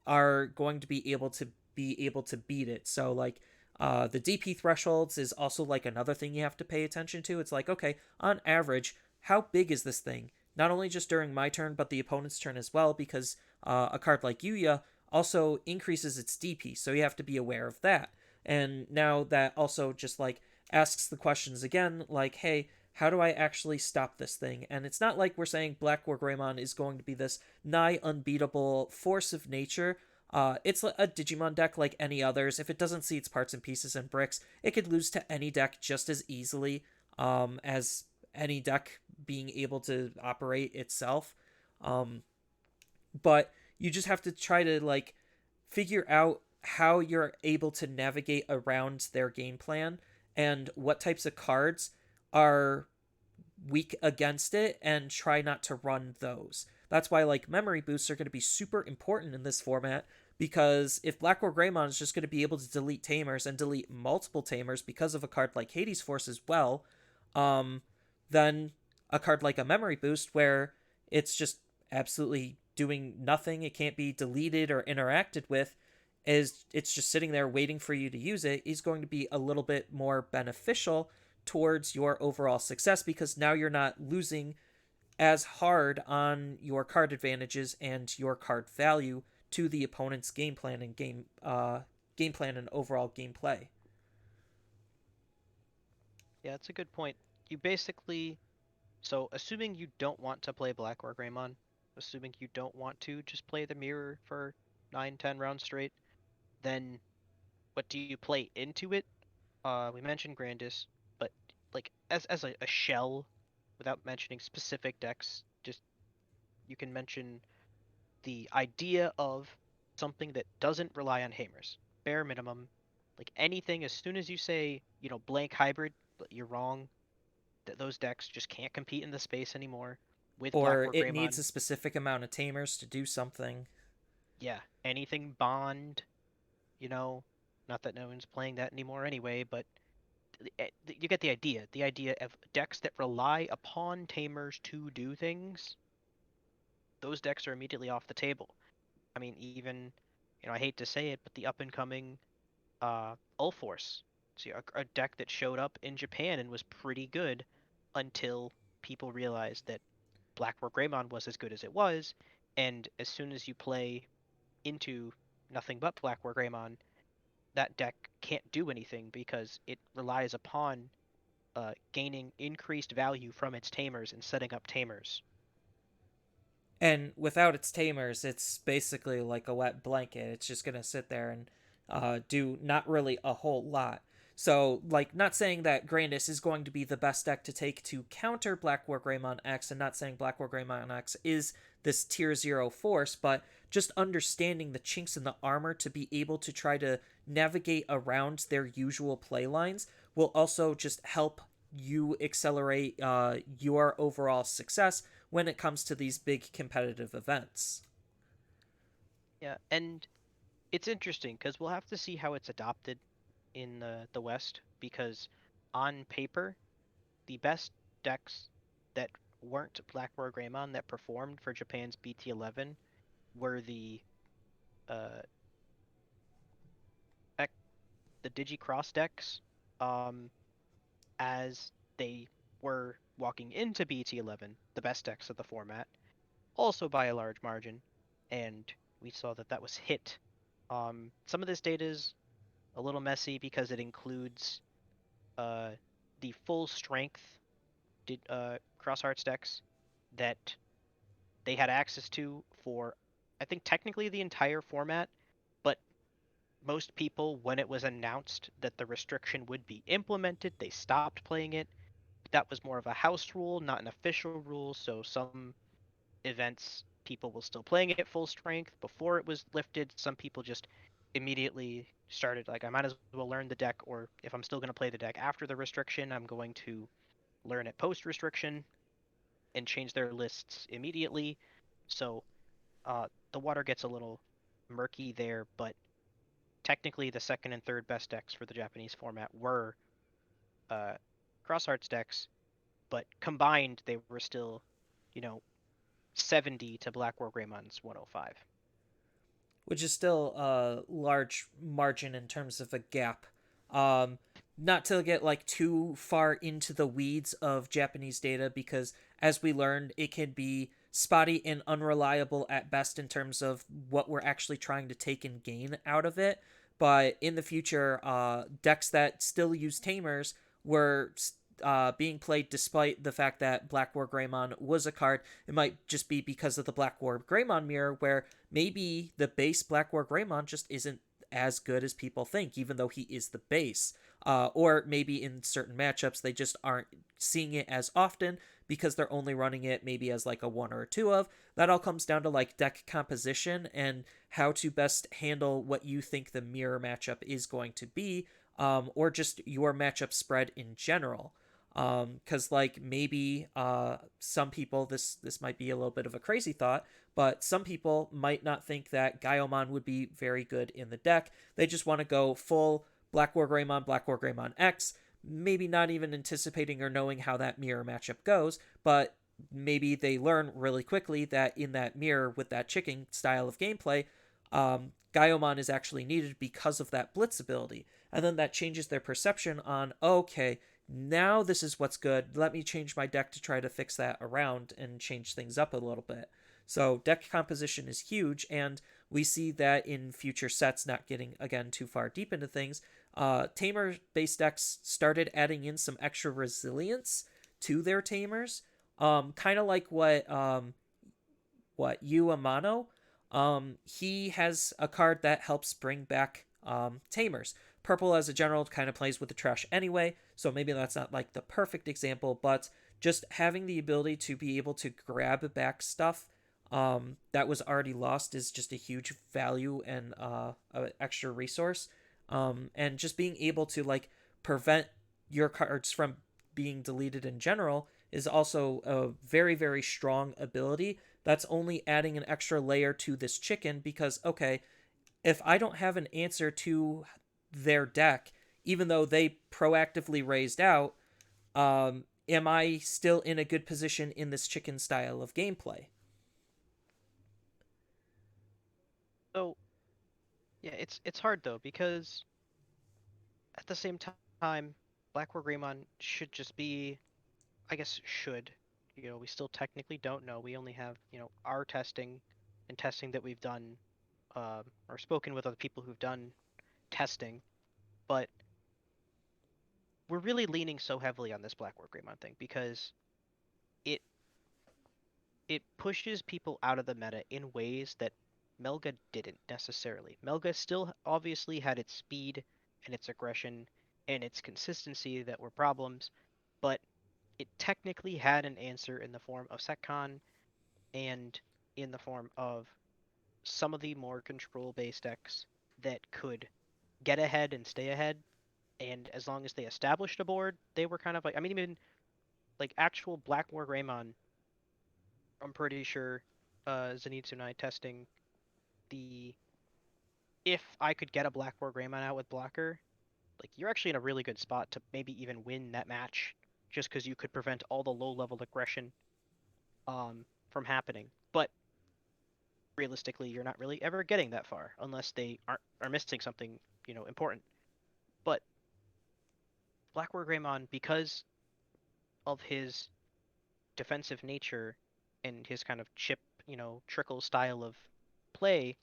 are going to be able to beat it. So like the DP thresholds is also like another thing you have to pay attention to. It's like, okay, on average, how big is this thing? Not only just during my turn, but the opponent's turn as well, because a card like Yuya also increases its DP, so you have to be aware of that. And now that also just like asks the questions again, like, hey, how do I actually stop this thing? And it's not like we're saying Black War Greymon is going to be this nigh unbeatable force of nature. It's a Digimon deck like any others. If it doesn't see its parts and pieces and bricks, it could lose to any deck just as easily as any deck being able to operate itself. Um, but you just have to try to like figure out how you're able to navigate around their game plan and what types of cards are weak against it and try not to run those. That's why like memory boosts are going to be super important in this format because if BlackWarGreymon is just going to be able to delete tamers and delete multiple tamers because of a card like Hades Force as well, um, then a card like a memory boost where it's just absolutely doing nothing, it can't be deleted or interacted with, is it's just sitting there waiting for you to use it, is going to be a little bit more beneficial towards your overall success because now you're not losing as hard on your card advantages and your card value to the opponent's game plan and game plan and overall gameplay. Yeah, that's a good point. You basically, so assuming you don't want to play Black or Greymon, assuming you don't want to just play the mirror for 9, 10 rounds straight, then what do you play into it? We mentioned Grandis, but like as a shell, without mentioning specific decks, just you can mention the idea of something that doesn't rely on hamers. Bare minimum, like anything. As soon as you say, blank hybrid, you're wrong. Those decks just can't compete in the space anymore with Or BlackWarGreymon. it needs Greymon. a specific amount of tamers to do something. Yeah, anything Bond. You know, not that no one's playing that anymore anyway, but you get the idea. The idea of decks that rely upon tamers to do things. Those decks are immediately off the table. I mean, even, I hate to say it, but the up and coming Ulforce. See, a deck that showed up in Japan and was pretty good until people realized that BlackWarGreymon was as good as it was, and as soon as you play into nothing but BlackWarGreymon, that deck can't do anything because it relies upon gaining increased value from its tamers and setting up tamers. And without its tamers, it's basically like a wet blanket. It's just gonna sit there and do not really a whole lot. So, like, not saying that Grandis is going to be the best deck to take to counter Black War Greymon X, and not saying Black War Greymon X is this tier 0 force, but just understanding the chinks in the armor to be able to try to navigate around their usual play lines will also just help you accelerate your overall success when it comes to these big competitive events. Yeah, and it's interesting because we'll have to see how it's adopted in the West because on paper, the best decks that weren't Black Greymon that performed for Japan's BT11 were uh the Digicross decks, um, as they were walking into BT11, the best decks of the format, also by a large margin, and we saw that that was hit. Some of this data is a little messy because it includes uh, the full strength cross hearts decks that they had access to for, I think, technically the entire format, but most people, when it was announced that the restriction would be implemented, they stopped playing it. That was more of a house rule, not an official rule, so some events people were still playing it at full strength before it was lifted. Some people just immediately started like I might as well learn the deck, or if I'm still going to play the deck after the restriction, I'm going to learn it post restriction and change their lists immediately. So the water gets a little murky there, but technically the second and third best decks for the Japanese format were uh, cross arts decks, but combined they were still, you know, 70 to Black War Greymon's 105. Which is still a large margin in terms of a gap. Um, Not to get like too far into the weeds of Japanese data, because as we learned, it can be spotty and unreliable at best in terms of what we're actually trying to take and gain out of it. But in the future, decks that still use tamers were being played despite the fact that Black War Greymon was a card. It might just be because of the Black War Greymon mirror, where maybe the base Black War Greymon just isn't as good as people think, even though he is the base. Or maybe in certain matchups, they just aren't seeing it as often because they're only running it maybe as like a one or a two of. That all comes down to like deck composition and how to best handle what you think the mirror matchup is going to be, or just your matchup spread in general. Because like maybe some people, this might be a little bit of a crazy thought, but some people might not think that Gaiomon would be very good in the deck. They just want to go full BlackWarGreymon, BlackWarGreymon X, maybe not even anticipating or knowing how that mirror matchup goes, but maybe they learn really quickly that in that mirror with that chicken style of gameplay, Gaiomon is actually needed because of that blitz ability. And then that changes their perception on, okay, now this is what's good. Let me change my deck to try to fix that around and change things up a little bit. So deck composition is huge, and we see that in future sets, not getting, again, too far deep into things. Tamer-based decks started adding in some extra resilience to their Tamers, kind of like what Yu Amano. He has a card that helps bring back Tamers. Purple, as a general, kind of plays with the trash anyway, so maybe that's not like the perfect example, but just having the ability to be able to grab back stuff that was already lost is just a huge value and an extra resource. And just being able to like prevent your cards from being deleted in general is also a very, very strong ability that's only adding an extra layer to this chicken because, okay, if I don't have an answer to their deck, even though they proactively raised out, am I still in a good position in this chicken style of gameplay? So yeah, it's hard though because at the same time, BlackWarGreymon should just be, I guess, should. We still technically don't know. We only have, our testing and testing that we've done, or spoken with other people who've done testing. But we're really leaning so heavily on this BlackWarGreymon thing because it it pushes people out of the meta in ways that Melga didn't necessarily. Melga still obviously had its speed and its aggression and its consistency that were problems, but it technically had an answer in the form of Setcon and in the form of some of the more control based decks that could get ahead and stay ahead. And as long as they established a board, they were kind of like, I mean, even like actual BlackWarGreymon, I'm pretty sure Zenitsu and I testing the if I could get a BlackWarGreymon out with blocker, like you're actually in a really good spot to maybe even win that match just because you could prevent all the low level aggression from happening. But realistically, you're not really ever getting that far unless they are missing something, important. But BlackWarGreymon, because of his defensive nature and his kind of chip, trickle style of play,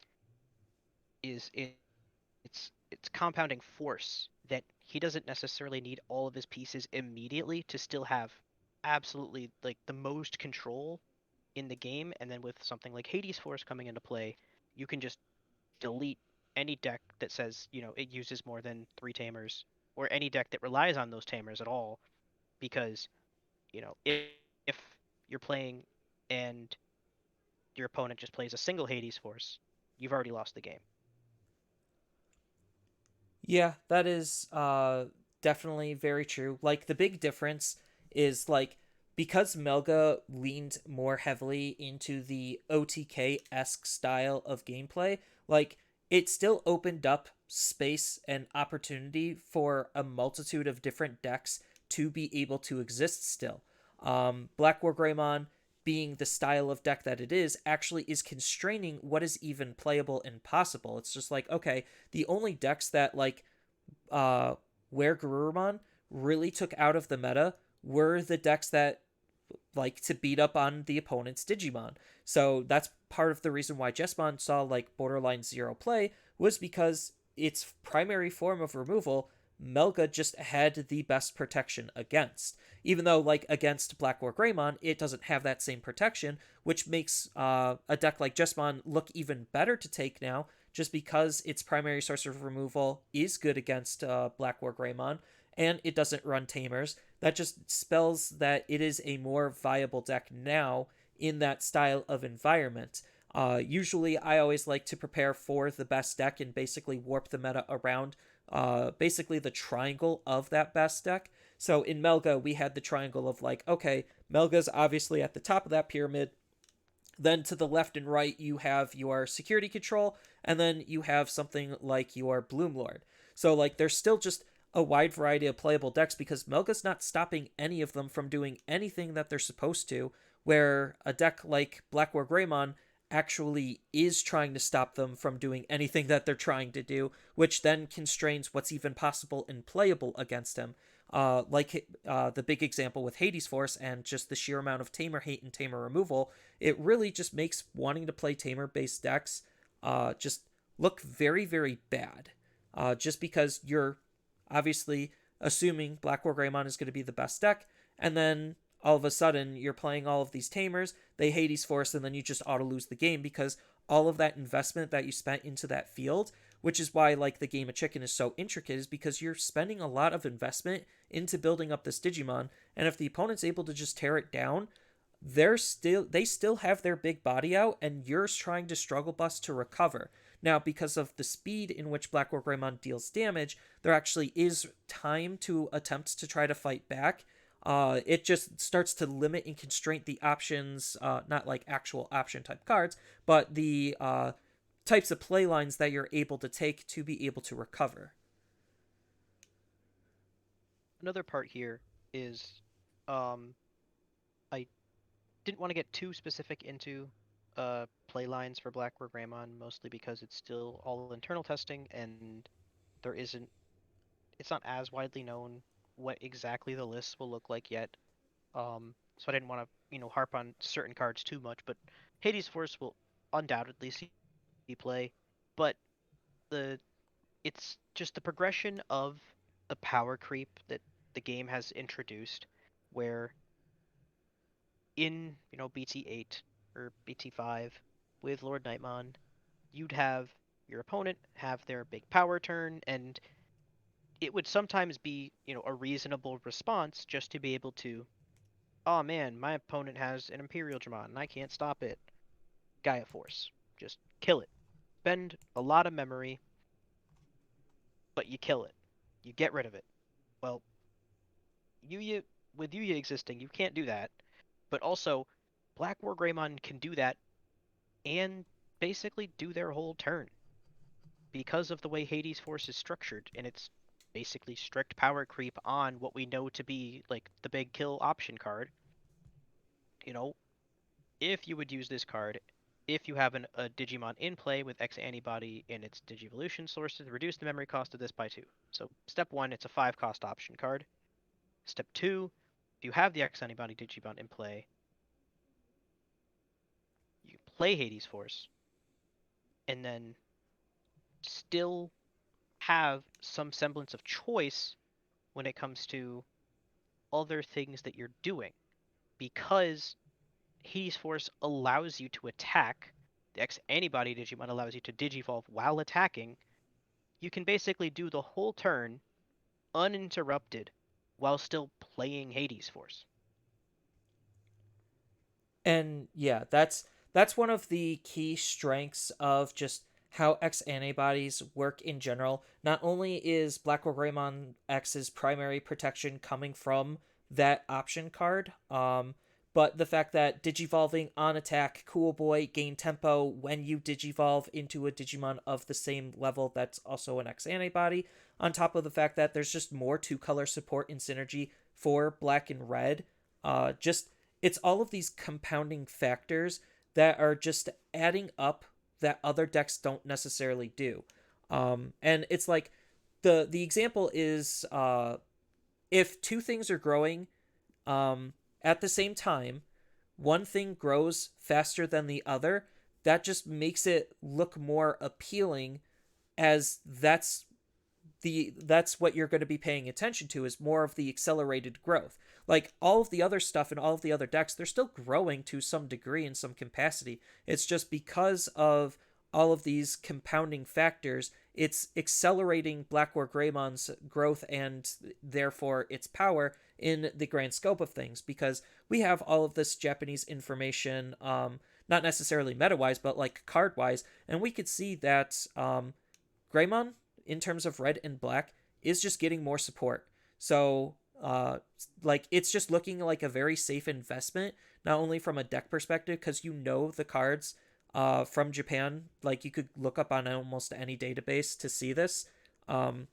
is it's compounding force that he doesn't necessarily need all of his pieces immediately to still have absolutely like the most control in the game. And then with something like Hades Force coming into play, you can just delete any deck that says, it uses more than 3 tamers, or any deck that relies on those tamers at all, because, if you're playing and your opponent just plays a single Hades Force, you've already lost the game. Yeah, that is definitely very true. Like the big difference is like because Melga leaned more heavily into the OTK-esque style of gameplay, like it still opened up space and opportunity for a multitude of different decks to be able to exist still. Black War Greymon, being the style of deck that it is, actually is constraining what is even playable and possible. It's just like, okay, the only decks that like uh where Garurumon really took out of the meta were the decks that like to beat up on the opponent's Digimon. So that's part of the reason why Jesmon saw like borderline zero play, was because its primary form of removal, Melga just had the best protection against. Even though, like, against Black War Greymon, it doesn't have that same protection, which makes a deck like Jesmon look even better to take now, just because its primary source of removal is good against Black War Greymon, and it doesn't run Tamers. That just spells that it is a more viable deck now in that style of environment. Usually, I always like to prepare for the best deck and basically warp the meta around basically the triangle of that best deck. So in Melga, we had the triangle of like, okay, Melga's obviously at the top of that pyramid. Then to the left and right, you have your security control, and then you have something like your Bloom Lord. So, like, there's still just a wide variety of playable decks because Melga's not stopping any of them from doing anything that they're supposed to, where a deck like BlackWarGreymon actually is trying to stop them from doing anything that they're trying to do, which then constrains what's even possible and playable against him. The big example with Hades Force and just the sheer amount of Tamer hate and Tamer removal, it really just makes wanting to play Tamer based decks just look very, very bad. Just because you're obviously assuming BlackWarGreymon is going to be the best deck, and then all of a sudden you're playing all of these Tamers, they Hades Force, and then you just auto lose the game because all of that investment that you spent into that field, which is why like the game of chicken is so intricate, is because you're spending a lot of investment into building up this Digimon, and if the opponent's able to just tear it down, they still have their big body out, and you're trying to struggle bus to recover. Now, because of the speed in which BlackWarGreymon deals damage, there actually is time to attempt to try to fight back. It just starts to limit and constrain the options, not like actual option type cards, but the types of play lines that you're able to take to be able to recover. Another part here is um, I didn't want to get too specific into play lines for BlackWarGreymon, mostly because it's still all internal testing and there isn't it's not as widely known what exactly the lists will look like yet. So I didn't want to, harp on certain cards too much, but Hades Force will undoubtedly see play, but the it's just the progression of the power creep that the game has introduced, where in BT8 or BT5 with Lord Nightmon, you'd have your opponent have their big power turn, and it would sometimes be a reasonable response just to be able to, oh man, my opponent has an Imperial Dramon and I can't stop it. Gaia Force, just kill it. Spend a lot of memory, but you kill it. You get rid of it. Well, Yuya with Yuya existing, you can't do that. But also, BlackWarGreymon can do that and basically do their whole turn because of the way Hades Force is structured, and it's basically strict power creep on what we know to be like the big kill option card. You know, if you would use this card, if you have a Digimon in play with X antibody in its Digivolution sources, reduce the memory cost of this by 2. So step 1, it's a 5 cost option card. Step 2, if you have the X antibody Digimon in play, you play Hades Force, and then still have some semblance of choice when it comes to other things that you're doing, because Hades Force allows you to attack. The X antibody Digimon allows you to digivolve while attacking. You can basically do the whole turn uninterrupted while still playing Hades Force. And yeah, that's one of the key strengths of just how X antibodies work in general. Not only is BlackWarGreymon X's primary protection coming from that option card, but the fact that digivolving on attack, cool boy, gain tempo when you digivolve into a Digimon of the same level that's also an X antibody, on top of the fact that there's just more two color support and synergy for black and red. Just it's all of these compounding factors that are just adding up that other decks don't necessarily do. And it's like the example is if two things are growing at the same time, one thing grows faster than the other, that just makes it look more appealing, as that's what you're going to be paying attention to, is more of the accelerated growth. Like all of the other stuff and all of the other decks, they're still growing to some degree in some capacity. It's just because of all of these compounding factors, it's accelerating BlackWarGreymon's growth and therefore its power in the grand scope of things, because we have all of this Japanese information, not necessarily meta wise, but like card wise, and we could see that Greymon, in terms of red and black, is just getting more support. So, like, it's just looking like a very safe investment, not only from a deck perspective, because you know the cards from Japan. Like, you could look up on almost any database to see this. Um,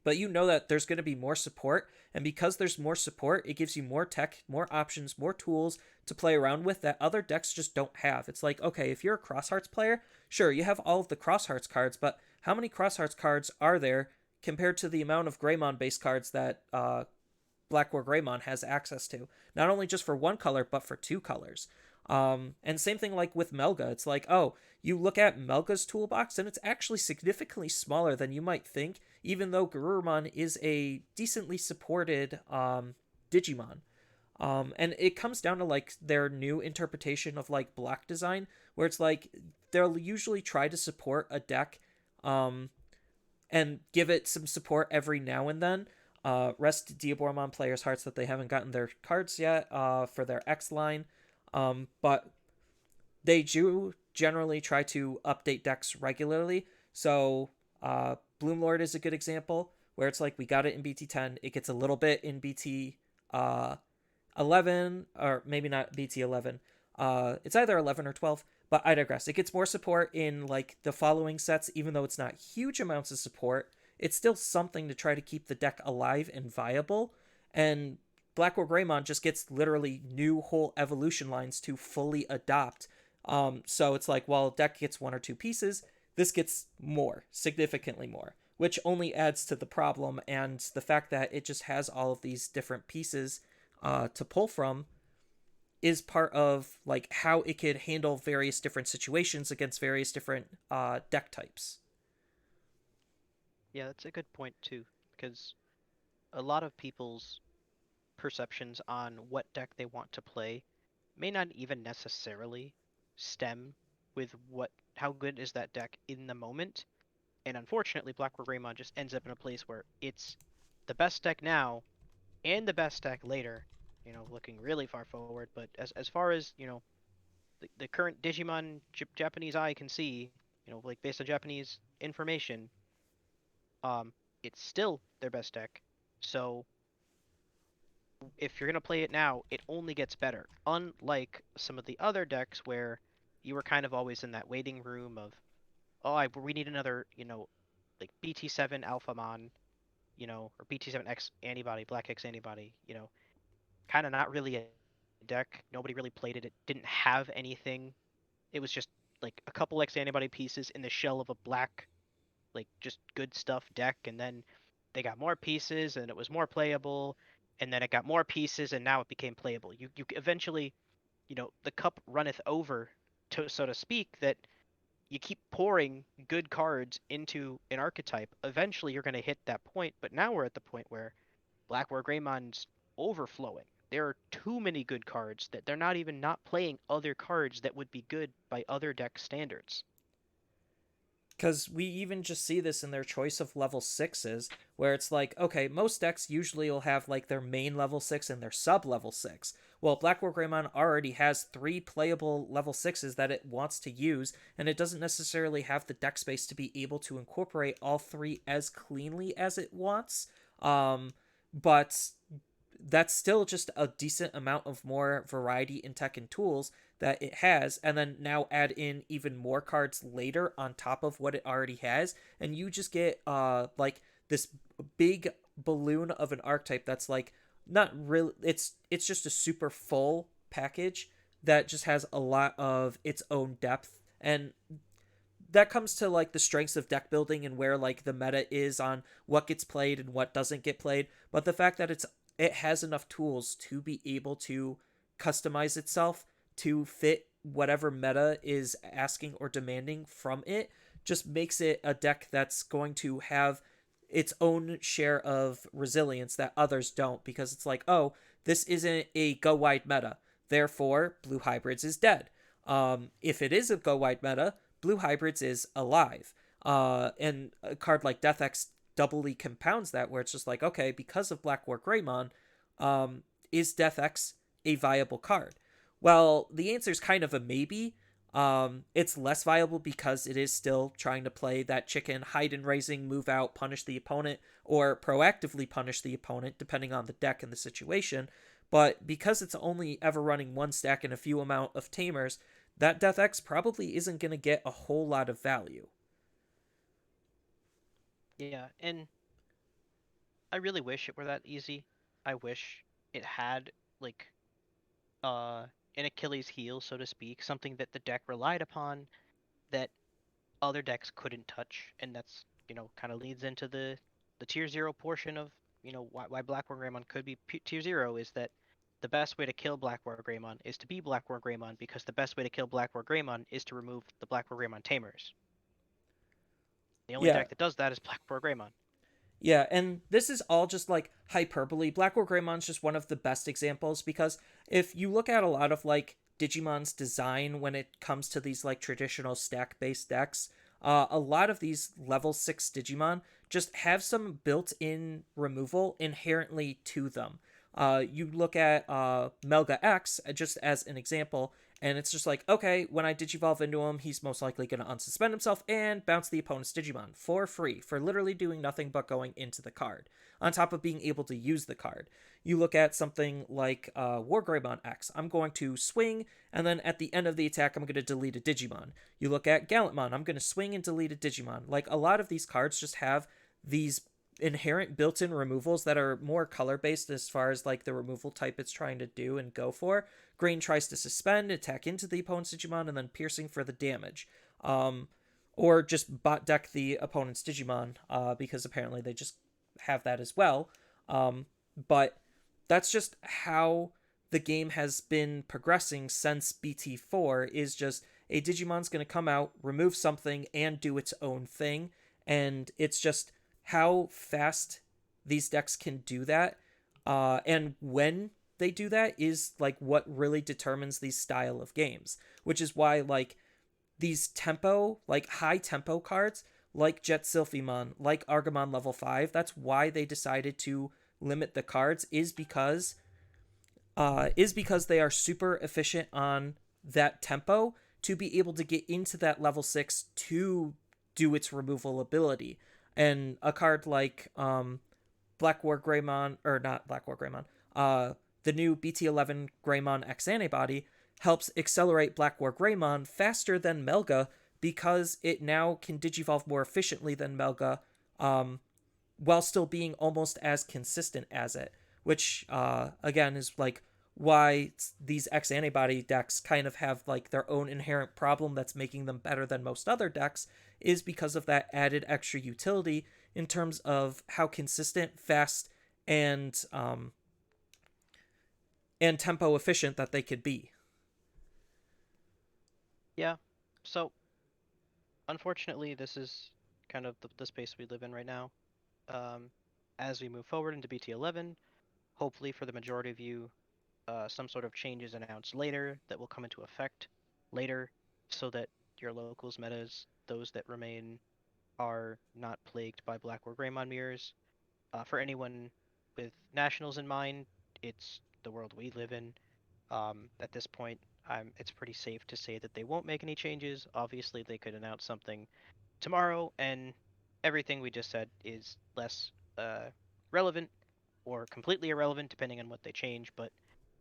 but you know that there's going to be more support, and because there's more support, it gives you more tech, more options, more tools to play around with that other decks just don't have. It's like, okay, if you're a Cross Hearts player, sure, you have all of the Cross Hearts cards, but how many Cross Hearts cards are there compared to the amount of Greymon based cards that BlackWarGreymon has access to? Not only just for one color, but for two colors. And same thing like with Melga. It's like, oh, you look at Melga's toolbox and it's actually significantly smaller than you might think, even though Garurumon is a decently supported Digimon. And it comes down to like their new interpretation of like block design, where it's like they'll usually try to support a deck um, and give it some support every now and then. Rest Diaboromon players' hearts that they haven't gotten their cards yet for their X line. But they do generally try to update decks regularly. So Bloomlord is a good example where it's like we got it in BT10, it gets a little bit in BT 11, or maybe not BT 11. It's either 11 or 12, but I digress. It gets more support in like the following sets, even though it's not huge amounts of support. It's still something to try to keep the deck alive and viable. And BlackWarGreymon just gets literally new whole evolution lines to fully adopt. So it's like, while a deck gets one or two pieces, this gets more, significantly more, which only adds to the problem and the fact that it just has all of these different pieces to pull from is part of like how it could handle various different situations against various different deck types. Yeah, that's a good point too, because a lot of people's perceptions on what deck they want to play may not even necessarily stem with what how good is that deck in the moment. And unfortunately, BlackWarGreymon just ends up in a place where it's the best deck now and the best deck later, looking really far forward. But as far as, the current Digimon Japanese eye can see, like based on Japanese information, um, it's still their best deck. So if you're gonna play it now, it only gets better. Unlike some of the other decks where you were kind of always in that waiting room of, oh, we need another, like BT7 Alphamon, or BT7X antibody, Black X antibody, kind of not really a deck. Nobody really played it. It didn't have anything. It was just like a couple X antibody pieces in the shell of a black, like just good stuff deck, and then they got more pieces and it was more playable, and then it got more pieces and now it became playable. You eventually, the cup runneth over, so to speak, that you keep pouring good cards into an archetype. Eventually you're going to hit that point, but now we're at the point where BlackWarGreymon's overflowing. There are too many good cards that they're not even not playing other cards that would be good by other deck standards. Because we even just see this in their choice of level sixes, where it's like, okay, most decks usually will have like their main level six and their sub level six. Well, BlackWarGreymon already has three playable level sixes that it wants to use, and it doesn't necessarily have the deck space to be able to incorporate all three as cleanly as it wants. But that's still just a decent amount of more variety in tech and tools that it has, and then now add in even more cards later on top of what it already has, and you just get like this big balloon of an archetype that's like not really, it's just a super full package that just has a lot of its own depth. And that comes to like the strengths of deck building and where like the meta is on what gets played and what doesn't get played. But the fact that it has enough tools to be able to customize itself to fit whatever meta is asking or demanding from it just makes it a deck that's going to have its own share of resilience that others don't, because it's like, oh, this isn't a go wide meta, therefore blue hybrids is dead. If it is a go wide meta, Blue Hybrids is alive. And a card like Death X doubly compounds that, where it's just like, okay, because of BlackWarGreymon, is Death X a viable card? Well, the answer is kind of a maybe. It's less viable because it is still trying to play that chicken hide and raising, move out, punish the opponent, or proactively punish the opponent, depending on the deck and the situation. But because it's only ever running one stack and a few amount of tamers, that Death X probably isn't going to get a whole lot of value. Yeah, and I really wish it were that easy. I wish it had like uh an Achilles heel, so to speak, something that the deck relied upon that other decks couldn't touch, and that's kind of leads into the tier zero portion of why Black War Greymon could be tier zero is that the best way to kill Black War Greymon is to be Black War Greymon because the best way to kill Black War Greymon is to remove the Black War Greymon tamers. The only Yeah, deck that does that is Black War Greymon. yeah, and this is all just like hyperbole. BlackWarGreymon's just one of the best examples because if you look at a lot of like Digimon's design when it comes to these like traditional stack based decks, a lot of these level 6 Digimon just have some built in removal inherently to them. You look at Melga X just as an example, and it's just like, okay, when I Digivolve into him, he's most likely going to unsuspend himself and bounce the opponent's Digimon for free for literally doing nothing but going into the card, on top of being able to use the card. You look at something like WarGreymon X. I'm going to swing, and then at the end of the attack, I'm going to delete a Digimon. You look at Gallantmon. I'm going to swing and delete a Digimon. Like, a lot of these cards just have these inherent built-in removals that are more color based as far as like the removal type it's trying to do and go for. Green tries to suspend, attack into the opponent's Digimon, and then piercing for the damage. Um, or just bot deck the opponent's Digimon, because apparently they just have that as well. But that's just how the game has been progressing since BT4 is just a Digimon's going to come out, remove something, and do its own thing. And it's just how fast these decks can do that. And when they do that is like what really determines these style of games, which is why like these tempo, like high tempo cards, like Jet Sylphimon, like Argamon level 5, that's why they decided to limit the cards is because they are super efficient on that tempo to be able to get into that level 6 to do its removal ability. And a card like Black War Greymon, or not Black War Greymon, the new BT11 Greymon X antibody helps accelerate Black War Greymon faster than Melga because it now can digivolve more efficiently than Melga, while still being almost as consistent as it. Which, again, is like why these X antibody decks kind of have like their own inherent problem that's making them better than most other decks, is because of that added extra utility in terms of how consistent, fast, and tempo efficient that they could be. Yeah. So unfortunately, this is kind of the space we live in right now. Um, as we move forward into BT11, hopefully for the majority of you, some sort of change is announced later that will come into effect later so that your locals metas, those that remain, are not plagued by Black or Greymon mirrors. For anyone with nationals in mind, it's the world we live in. At this point, it's pretty safe to say that they won't make any changes. Obviously, they could announce something tomorrow, and everything we just said is less relevant or completely irrelevant, depending on what they change. But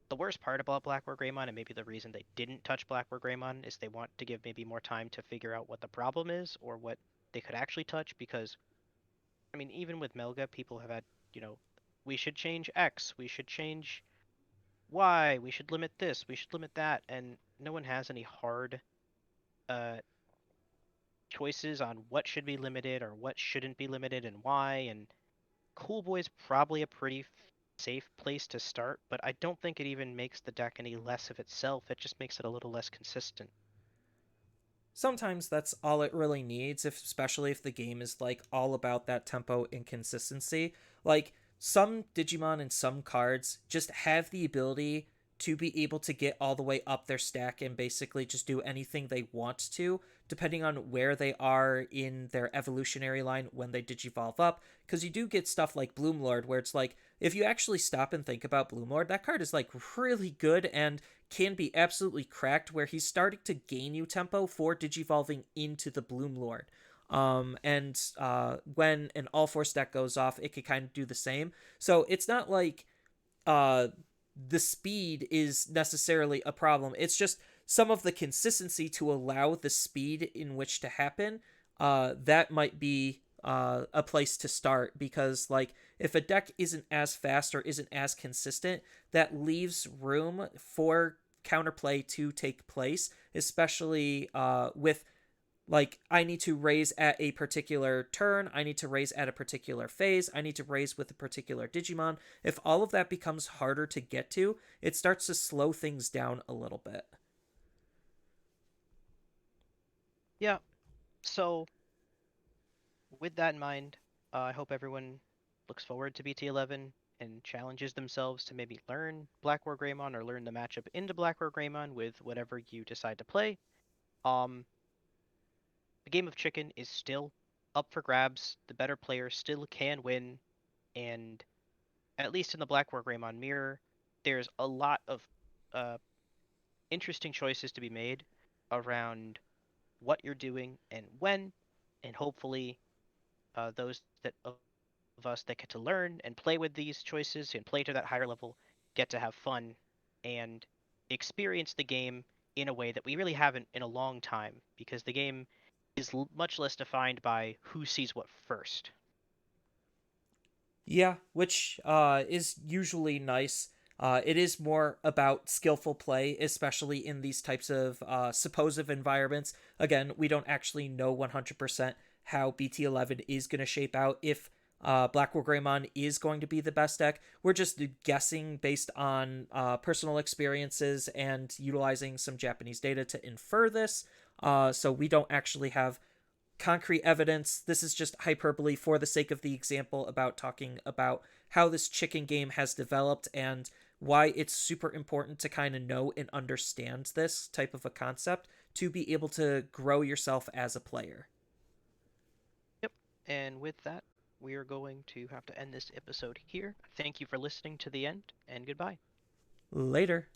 the worst part about Blackboard Greymon, and maybe the reason they didn't touch Blackboard Greymon, is they want to give maybe more time to figure out what the problem is or what they could actually touch. Because, I mean, even with Melga, people have had, you know, we should change X, we should change Y, we should limit this, we should limit that, and no one has any hard uh, choices on what should be limited or what shouldn't be limited and why. And Cool Boy's probably a pretty safe place to start, but I don't think it even makes the deck any less of itself. It just makes it a little less consistent. Sometimes that's all it really needs, if especially if the game is like all about that tempo and consistency. Like some Digimon and some cards just have the ability to be able to get all the way up their stack and basically just do anything they want to, depending on where they are in their evolutionary line when they digivolve up. Because you do get stuff like Bloomlord, where it's like, if you actually stop and think about Bloomlord, that card is like really good and can be absolutely cracked, where he's starting to gain you tempo for digivolving into the Bloomlord. When an all four stack goes off, it could kind of do the same. So it's not like uh, the speed is necessarily a problem. It's just some of the consistency to allow the speed in which to happen. That might be a place to start, because like if a deck isn't as fast or isn't as consistent, that leaves room for counterplay to take place, especially with like I need to raise at a particular turn, I need to raise at a particular phase, I need to raise with a particular Digimon. If all of that becomes harder to get to, it starts to slow things down a little bit. Yeah. So with that in mind, I hope everyone looks forward to BT11 and challenges themselves to maybe learn BlackWarGreymon or learn the matchup into BlackWarGreymon with whatever you decide to play. Um, the game of chicken is still up for grabs. The better player still can win, and at least in the BlackWarGreymon mirror, there's a lot of uh, interesting choices to be made around what you're doing and when, and hopefully those that of us that get to learn and play with these choices and play to that higher level get to have fun and experience the game in a way that we really haven't in a long time, because the game is much less defined by who sees what first. Yeah, which is usually nice. It is more about skillful play, especially in these types of suppositive environments. Again, we don't actually know 100% how BT11 is going to shape out, if BlackWarGreymon is going to be the best deck. We're just guessing based on personal experiences and utilizing some Japanese data to infer this. So we don't actually have concrete evidence. This is just hyperbole for the sake of the example about talking about how this chicken game has developed and why it's super important to kind of know and understand this type of a concept to be able to grow yourself as a player. Yep. And with that, we are going to have to end this episode here. Thank you for listening to the end, and goodbye. Later.